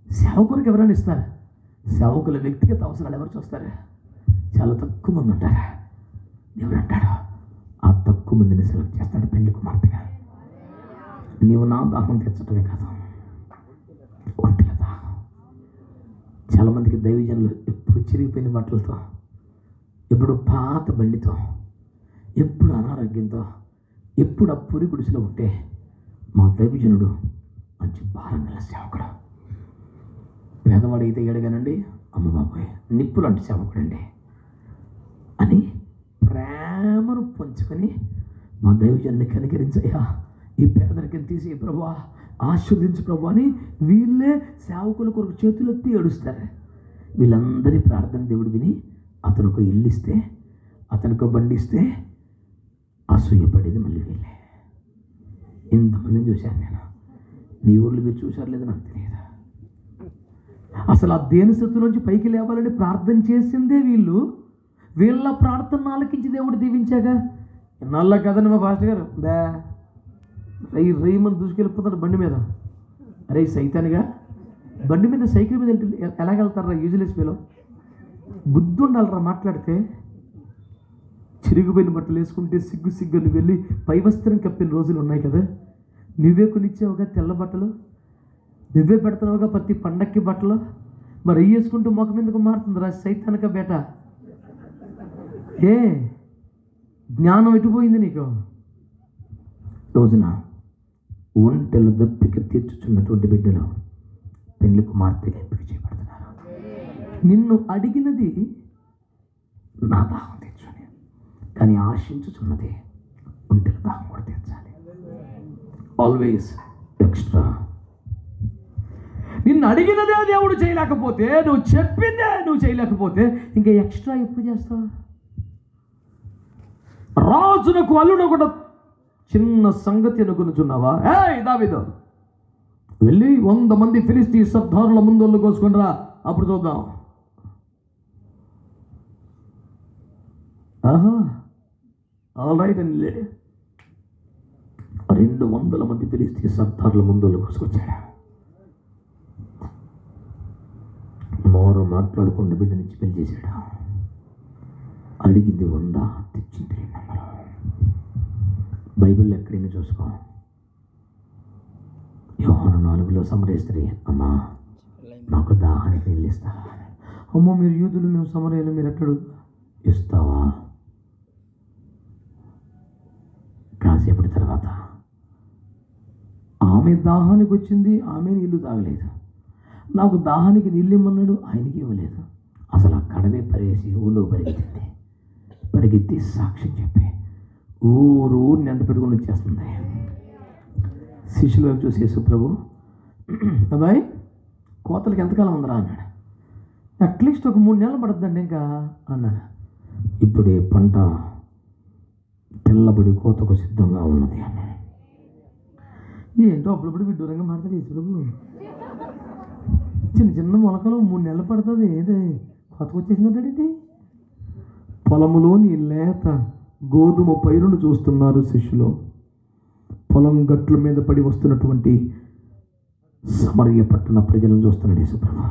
సేవకులకు ఎవరైనా ఇస్తారు, సేవకుల వ్యక్తిగత అవసరాలు ఎవరు చూస్తారు? చాలా తక్కువ మంది ఉంటారు. దేవుడు అంటాడు ఆ తక్కువ మందిని సెలెక్ట్ చేస్తాడు పెళ్లి కుమార్తెగా. నీవు నా దాహం తీర్చడమే కాదు, ఒంటిల దాహం. చాలామందికి దైవజనులు ఎప్పుడు చిరిగిపోయిన బట్టలతో, ఎప్పుడు పాత బండితో, ఎప్పుడు అనారోగ్యంతో, ఎప్పుడు ఆ పురి గుడిసెలో ఉంటే మా దైవజనుడు మంచి భారం గల సేవకుడు. పేదవాడు అయితే ఏడగానండి, అమ్మ బాబాయ్ నిప్పులు అంటే సేవకుడండి అని ప్రేమను పంచుకొని మా దైవజనుని కనికరించయ్యా, ఈ పేదరికం తీసి ప్రభువా ఆశీర్వదించు ప్రభు అని వీళ్ళే సేవకుల కొరకు చేతులెత్తి ఏడుస్తారు. వీళ్ళందరి ప్రార్థన దేవుడు విని అతనికి ఇల్లు ఇస్తే, అతనికి బండి ఇస్తే అసూయపడేది మళ్ళీ వీళ్ళే. ఇంతమందిని చూశాను నేను. మీ ఊర్లో మీరు చూశారు లేదో నాకు తెలియదు. అసలు ఆ దేని స్థితి నుంచి పైకి లేవాలని ప్రార్థన చేసిందే వీళ్ళు. వీళ్ళ ప్రార్థన ఆలకించి దేవుడు దీవించాగా. ఇన్నాళ్ళ కదండి మా పాస్టర్ గారు రైమని దూసుకెళ్ళిపోతాడు బండి మీద. అరే సైతానిగా బండి మీద సైకిల్ మీద ఎలాగెళ్తారా? యూజ్లెస్ వేలో బుద్ధి ఉండాలరా మాట్లాడితే. చిరిగిపోయిన బట్టలు వేసుకుంటే సిగ్గుని వెళ్ళి పై వస్త్రం కప్పిన రోజులు ఉన్నాయి కదా. నువ్వే కొనిచ్చావుగా తెల్ల బట్టలు, నువ్వే పెడుతున్నావుగా ప్రతి పండక్కి బట్టలు. మరి అవి వేసుకుంటూ మొఖం మీదకు మారుతుందిరా సైతానిక బేట. ఏ జ్ఞానం ఎటుపోయింది నీకు? రోజున ఒంటెల దప్పిక తీర్చుచున్నటువంటి బిడ్డలు పెళ్లి కుమార్తెగా ఎంపిక చేయబడుతున్నారు. నిన్ను అడిగినది నా దాహం తీర్చుని, కానీ ఆశించుచున్నది ఒంటెల దాహం కూడా తీర్చాలి. Always extra. నిన్ను అడిగినదే దేవుడు చేయలేకపోతే, నువ్వు చెప్పిందే నువ్వు చేయలేకపోతే ఇంకా ఎక్స్ట్రా ఎప్పుడు చేస్తావు? రాజునకు అల్లుడు కూడా చిన్న సంగతి అనుకునుచున్నావా? దావీదు వెళ్ళి 100 మంది ఫిలిస్తీ సర్దారుల ముందు కోసుకుంటారా, అప్పుడు చూద్దాం. ఆల్ రైట్ అని 200 మంది ఫిలిస్తీ సర్దారుల ముందు కోసుకొచ్చాడు. మోరు మాట్లాడకుండా బిడ్డ నుంచి పెళ్లి చేశాడు. అడిగింది 100, తెచ్చింది 200. బైబిల్లో ఎక్కడైనా చూసుకో, 4లో సమరయ స్త్రీ, అమ్మా నాకు దాహానికి నీళ్ళు ఇస్తావా? అమ్మో మీరు యూదులు, మేము సమరయులు, మీరు ఎట్టడు ఇస్తావా? కాసేపటి తర్వాత ఆమె దాహానికి వచ్చింది, ఆమె నీళ్లు తాగలేదు. నాకు దాహానికి నీళ్ళు ఇమ్మన్నాడు, ఆయనకి ఇవ్వలేదు. అసలు అక్కడనే పరేసి ఊళ్ళో పరిగెత్తి సాక్ష్యం చెప్పి ఊరు నెంట పెట్టుకుని వచ్చేస్తుంది. శిష్యుల వైపు చూసి, యేసు ప్రభు, అబ్బాయి కోతలకి ఎంతకాలం ఉందరా అన్నాడు. అట్లీస్ట్ ఒక 3 నెలలు పడుతుందండి ఇంకా అన్నాను. ఇప్పుడే పంట తెల్లబడి కోతకు సిద్ధంగా ఉన్నది అన్నాడు. ఏంటో అప్పుడప్పుడు విడ్డూరంగా మాట్లాడు యేసు ప్రభు. చిన్న మొలకలు 3 నెలలు పడుతుంది, ఏది కోతకు వచ్చేసిందంటాడేంటి? పొలములోని లేత గోధుమ పైరును చూస్తున్నారు శిష్యులు. పొలం గట్ల మీద పడి వస్తున్నటువంటి సమరయ పట్టణ ప్రజలను చూస్తున్నాడు యేసుప్రభు.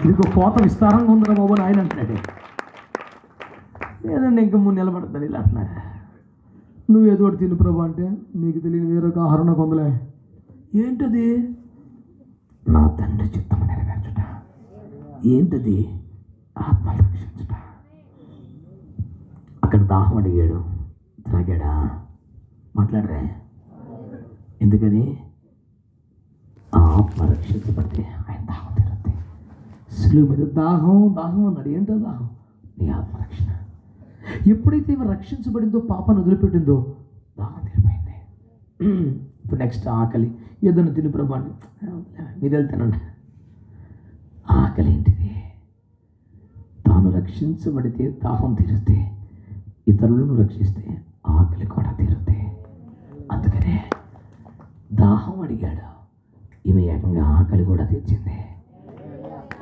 ఇదిగో కోత విస్తారంగా ఉందిరా బాబు ఆయన అంటున్నాడు. లేదండి ఇంకా 3 నెలలు పడుతుంది ఇలా అంటున్నారు. నువ్వు ఏదో ఒకటి తిను ప్రభు అంటే, మీకు తెలియని వేరొక ఆహారం నాకు ఉందలే. ఏంటది? నా తండ్రి చిత్తము నెరవేర్చుట. ఏంటది? ఆత్మలు రక్షించుట. అక్కడ దాహం అడిగాడు, త్రాగాడా? మాట్లాడరే. ఎందుకని? ఆ ఆత్మ రక్షించబడితే ఆయన దాహం తీరుద్ది. సులువు మీద దాహం అన్నాడు. ఏంటో దాహం? నీ ఆత్మ రక్షణ. ఎప్పుడైతే ఈమె రక్షించబడిందో, పాపాన్ని వదిలిపెట్టిందో, దాహం తీరిపోయింది. ఇప్పుడు నెక్స్ట్ ఆకలి. ఏదైనా తిని ప్రభు అని, మీరు వెళ్తానండి. ఆకలి ఏంటిది? తాను రక్షించబడితే దాహం తీరుద్ది, ఇతరులను రక్షిస్తే ఆకలి కూడా తీరుద్ది. అందుకనే దాహం అడిగాడు, ఈమె ఏకంగా ఆకలి కూడా తీర్చింది.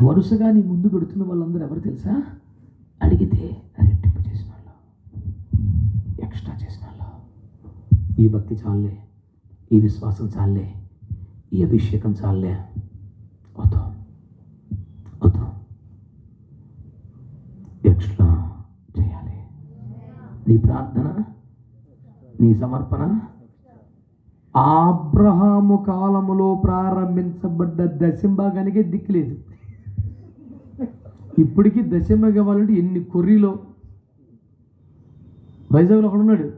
వరుసగా నీ ముందు పెడుతున్న వాళ్ళందరూ ఎవరు తెలుసా? అడిగితే రెట్టింపు చేసిన వాళ్ళు, ఎక్స్ట్రా చేసిన వాళ్ళు. ఈ భక్తి చాలే, ఈ విశ్వాసం చాలే, ఈ అభిషేకం చాలే, వద్దు ఎక్స్ట్రా చేయాలి. నీ ప్రార్థన, నీ సమర్పణ అబ్రహాము కాలములో ప్రారంభించబడ్డ దశంభాగానికే దిక్కులేదు. ఇప్పటికీ దశంభాగం ఇవ్వాలంటే ఎన్ని కొర్రీలో. వైజాగ్లో ఒకడు ఉన్నాడు,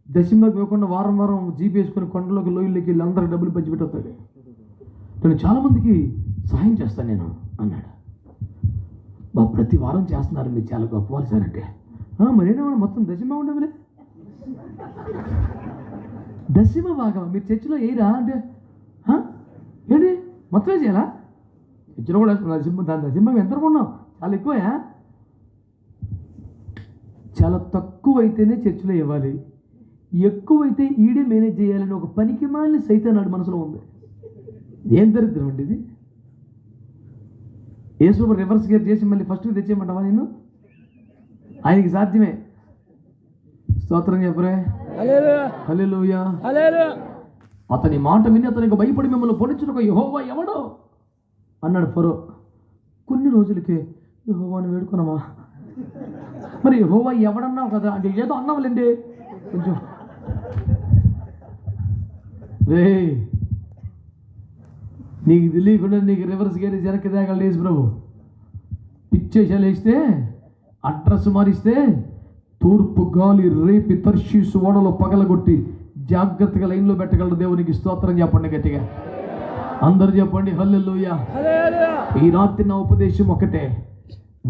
దశంభాగం ఇవ్వకుండా వారం జీప్ వేసుకొని కొండలోకి లోయల్లోకి వెళ్ళి అందరికి డబ్బులు పంచిపెట్టవుతాడు. నేను చాలామందికి సహాయం చేస్తాను నేను అన్నాడు. ప్రతి వారం చేస్తున్నారు, మీరు చాలా గొప్పవాళ్ళు సార్ అంటే. మరేనా మొత్తం దశంభాగం ఉండవులే. దశమ భాగం మీరు చర్చిలో వేయరా అంటే, ఏంటి మొత్తమే చేయాలా? చర్చిలో కూడా దాని దశంభాగం ఎంత కొన్నాం? చాలా ఎక్కువయా? చాలా తక్కువ అయితేనే చర్చిలో ఇవ్వాలి, ఎక్కువైతే ఈడే మేనేజ్ చేయాలని ఒక పనికి మాలిన సైతాన్ నాడు మనసులో ఉంది. ఏం దరిద్రం అండి ఇది? యేసు రివర్స్ గేర్ చేసి మళ్ళీ ఫస్ట్కి తెచ్చేయమంటావా నేను? ఆయనకి సాధ్యమే. స్తోత్రం చెప్పరే. హల్లెలూయా. అతని మాట విని అతనికి భయపడి మిమ్మల్ని పొడిచుటకు యెహోవా ఎవడో అన్నాడు ఫరో. కొన్ని రోజులకే యెహోవాని వేడుకున్నావా? మరి యెహోవా ఎవడన్నావు కదా అంటే ఏదో అన్నావులేండి కొంచెం. రే, నీకు తెలియకుండా నీకు రివర్స్ గేర్ జరక్కి తేగలడు యేసు ప్రభు. పిచ్చేషాలు వేస్తే, అడ్రస్ మారిస్తే, తూర్పు గాలి రేపి తర్షీసు ఓడలో పగలగొట్టి జాగ్రత్తగా లైన్లో పెట్టగలడు. దేవునికి స్తోత్రం చెప్పండి గట్టిగా, అందరు చెప్పండి హల్లెలూయా. ఈ రాత్రి నా ఉపదేశం ఒకటే,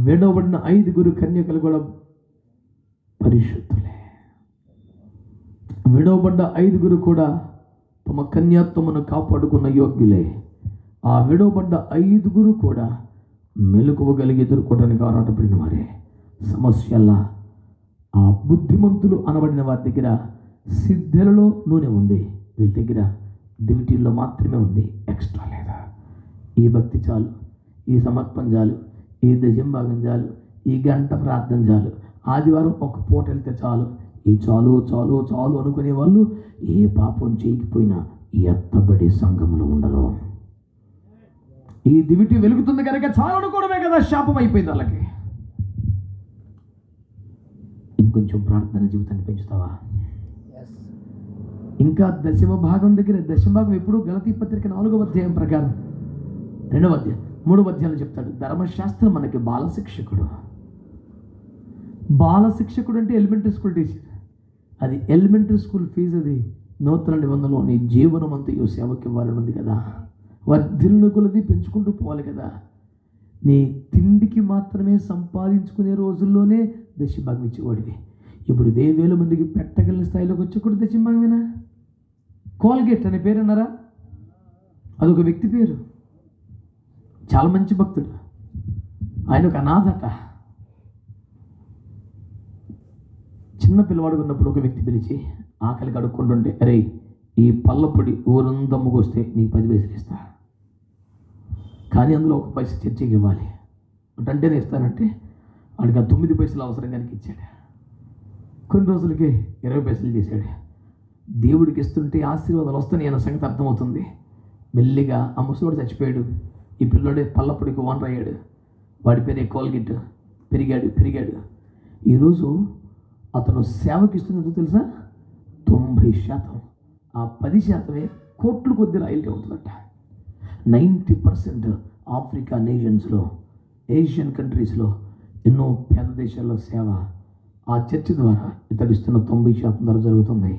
విడవబడిన 5 కన్యకలు కూడా పరిశుద్ధులే. విడవబడ్డ 5 కూడా తమ కన్యాత్వమును కాపాడుకున్న యోగ్యులే. ఆ విడవబడ్డ 5 కూడా మెలకువగలిగి ఎదుర్కోవడానికి ఆరాటపడిన వారే. సమస్యల్లా ఆ బుద్ధిమంతులు అనబడిన వారి దగ్గర సిద్ధులలో నూనె ఉంది, వీళ్ళ దగ్గర దివిటీల్లో మాత్రమే ఉంది, ఎక్స్ట్రా లేదా. ఈ భక్తి చాలు, ఈ సమర్పణ చాలు, ఈ దశంభాగం చాలు, ఈ గంట ప్రార్థన చాలు, ఆదివారం ఒక పూట వెళ్తే చాలు, ఈ చాలు చాలు చాలు అనుకునే వాళ్ళు ఏ పాపం చేయకపోయినా ఎత్తబడి సంఘంలో ఉండరు. ఈ దివిటి వెలుగుతుంది కనుక చాలు అనుకోవడమే కదా శాపం అయిపోయింది వాళ్ళకి. ఇంకొంచెం ప్రార్థన జీవితాన్ని పెంచుతావా? ఇంకా దశమ భాగం దగ్గర, దశమ భాగం ఎప్పుడు గలతీ పత్రిక 4వ అధ్యాయం ప్రకారం 2వ అధ్యాయం 3వ అధ్యాయంలో చెప్తాడు. ధర్మశాస్త్రం మనకి బాలశిక్షకుడు. బాలశిక్షకుడు అంటే ఎలిమెంటరీ స్కూల్ టీచర్. అది ఎలిమెంటరీ స్కూల్ ఫీజు. అది నూతన నిబంధనలో నీ జీవనం అంతయు సేవకి ఇవ్వాలని ఉంది కదా. వర్ధిల్లు కొలది పెంచుకుంటూ పోవాలి కదా. నీ తిండికి మాత్రమే సంపాదించుకునే రోజుల్లోనే దశభాగం ఇచ్చేవాడివి. ఇప్పుడు 1000 మందికి పెట్టగలిగిన స్థాయిలోకి వచ్చి కూడా దశభాగమేనా? కోల్గేట్ అనే పేరు అన్నారా? అదొక వ్యక్తి పేరు. చాలా మంచి భక్తుడు. ఆయన ఒక అనాథట. చిన్న పిల్లవాడు ఉన్నప్పుడు ఒక వ్యక్తి పిలిచి ఆకలికి అడుక్కుంటుంటే, అరే ఈ పళ్ళపొడి ఊరందమ్ముకు వస్తే నీకు 10 పైసలు ఇస్తా, కానీ అందులో 1 పైసా చర్చకి ఇవ్వాలి అంటేనే ఇస్తానంటే వాడికి ఆ 9 పైసలు అవసరం కనుక ఇచ్చాడు. కొన్ని రోజులకి 20 పైసలు చేశాడు. దేవుడికి ఇస్తుంటే ఆశీర్వాదాలు వస్తాయి అన్న సంగతి అర్థమవుతుంది. మెల్లిగా ఆ ముసలోడు చచ్చిపోయాడు. ఈ పిల్లోడే పళ్ళపొడికి ఓనర్ అయ్యాడు. వాడి పేరే కోల్గేట్. పెరిగాడు. ఈరోజు అతను సేవకి ఇస్తున్నట్టు తెలుసా? 90%. ఆ 10% కోట్లు కొద్ది రాయల్టీ అవుతుందట. 90% ఆఫ్రికా నేషన్స్లో, ఏషియన్ కంట్రీస్లో, ఎన్నో పేద దేశాల్లో సేవ ఆ చర్చ ద్వారా ఇతడిస్తున్న 90% ద్వారా జరుగుతుంది.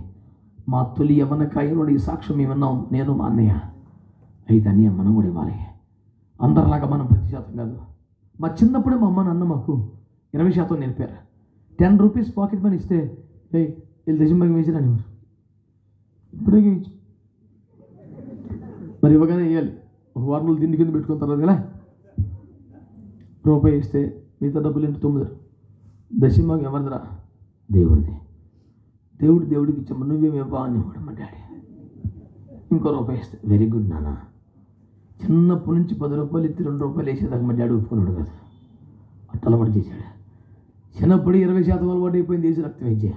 మా తొలి యవన కాయంలో ఈ సాక్ష్యం మేము విన్నాం, నేను మా అన్నయ్య. అయితే అన్నయ్య మనం కూడా ఇవ్వాలి. అందరిలాగా మనం 10% కాదు. మా చిన్నప్పుడే మా అమ్మ నాన్న మాకు 20% నేర్పారు. 10 రూపీస్ పాకెట్ మనీ ఇస్తే వీళ్ళు దశభాగం వేసిరని ఇప్పుడే ఇచ్చు. మరి ఇవ్వగానే వేయాలి. 1 వారం రోజులు తిండి కింద పెట్టుకున్న తర్వాత కదా రూపాయి ఇస్తే మిగతా డబ్బులు ఏంటి 9. దశభాగం ఎవరిదిరా? దేవుడిది. దేవుడికి ఇచ్చాము, నువ్వేమి ఇవ్వా అని మా డాడీ. ఇంకో రూపాయి ఇస్తే వెరీ గుడ్ నాన్న. చిన్నప్పటి నుంచి 10 రూపాయలు ఎత్తి 2 రూపాయలు వేసేదాకా మా డాడీ ఒప్పుకున్నాడు కదా. అట్ట అలవాటు చేశాడు. చిన్నప్పుడు 20% అలవాటు అయిపోయింది వేసి రక్తం ఇచ్చే.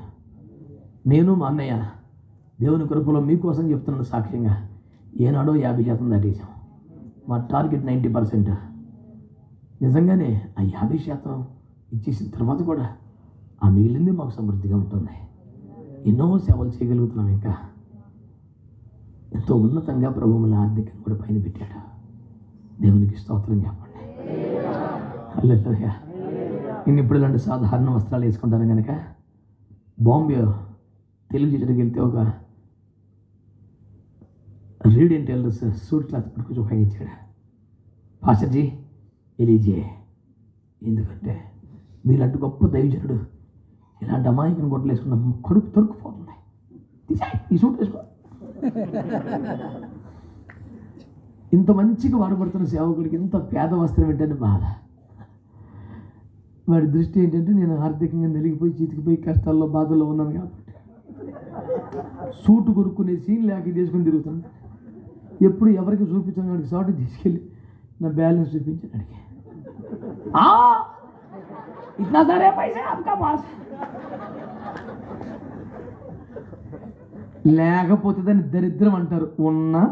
నేను మా అన్నయ్య దేవుని కృపలో మీకోసం చెప్తున్నాను సాక్ష్యంగా, ఏనాడో 50% దాటేసాం. మా టార్గెట్ 90%. నిజంగానే ఆ 50% ఇచ్చేసిన తర్వాత కూడా ఆ మిగిలింది మాకు సమృద్ధిగా ఉంటుంది. ఎన్నో సేవలు చేయగలుగుతున్నాం. ఇంకా ఎంతో ఉన్నతంగా ప్రభువుల ఆర్థికంగా కూడా పైన పెట్టాడు. దేవునికి స్తోత్రం చెప్పండి. హల్లెలూయా. నేను ఇప్పుడు ఇలాంటి సాధారణ వస్త్రాలు వేసుకుంటాను కనుక బాంబే తెలుగు చర్చకి వెళ్తే ఒక read and tellers suit cloth పట్టుకొచ్చి ఒక ఆయన ఇచ్చాడు. పాస్టర్జీ ఎలీజే, ఎందుకంటే మీలాంటి గొప్ప దైవజనుడు ఇలాంటి అమాయకుని గొడ్డలు వేసుకున్న కడుపు తొరుకుపోతుంది, ఈ సూట్ వేసుకో. ఇంత మంచిగా వాడబడుతున్న సేవకుడికి ఇంత పేద వస్త్రం ఏంటని బాధ. వాడి దృష్టి ఏంటంటే నేను ఆర్థికంగా నలిగిపోయి చీతికిపోయి కష్టాల్లో బాధల్లో ఉన్నాను కాబట్టి సూటు కొనుక్కునే సీన్ లేక తీసుకుని తిరుగుతాను. ఎప్పుడు ఎవరికి చూపించాను వాడికి షార్ట్ తీసుకెళ్ళి నా బ్యాలెన్స్ చూపించాను. అడిగి ఇట్లా సరే పైసా అప్కా పాస్, లేకపోతే దాన్ని దరిద్రం అంటారు, ఉన్నా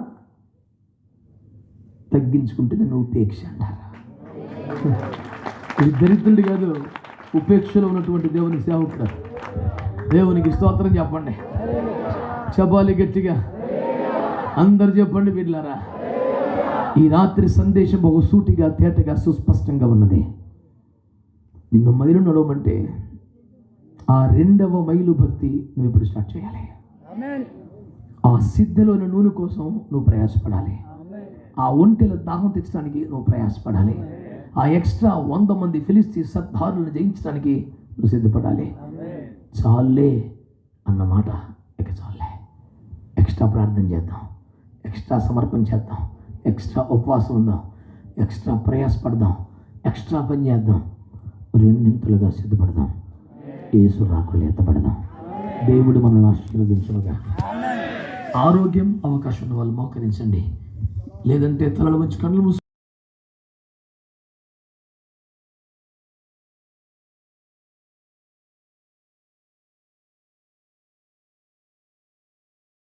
తగ్గించుకుంటే దాన్ని ఉపేక్ష అంటారు. ఇది దరిద్రుడు కాదు, ఉపేక్షలో ఉన్నటువంటి దేవుని సేవకుడు. దేవునికి స్తోత్రం చెప్పండి. చెప్పాలి గట్టిగా, అందరు చెప్పండి బిడ్డలారా. ఈ రాత్రి సందేశం బహు సూటిగా తేటగా సుస్పష్టంగా ఉన్నది. నిన్ను మైలు నడవమంటే ఆ 2వ మైలు భక్తి నువ్వు ఇప్పుడు స్టార్ట్ చేయాలి. ఆ సిద్ధలోని నూనె కోసం నువ్వు ప్రయాసపడాలి. ఆ ఒంటెల దాహం తెచ్చడానికి నువ్వు ప్రయాసపడాలి. ఆ ఎక్స్ట్రా 100 మంది ఫిలిస్తీ సర్దారులను జయించడానికి నువ్వు సిద్ధపడాలి. చాలే అన్నమాట ఇక చాలే. ఎక్స్ట్రా ప్రార్థన చేద్దాం, ఎక్స్ట్రా సమర్పణ చేద్దాం, ఎక్స్ట్రా ఉపవాసం ఉందాం, ఎక్స్ట్రా ప్రయాసపడదాం, ఎక్స్ట్రా పని చేద్దాం, 2 సిద్ధపడదాం. యేసు రాకులు ఎత్తపడదాం. దేవుడు మనల్ని ఆశీర్వదించునుగా. ఆరోగ్యం అవకాశం ఉన్న వాళ్ళు మోకరించండి, లేదంటే తలలు వచ్చి కళ్ళు మూసు.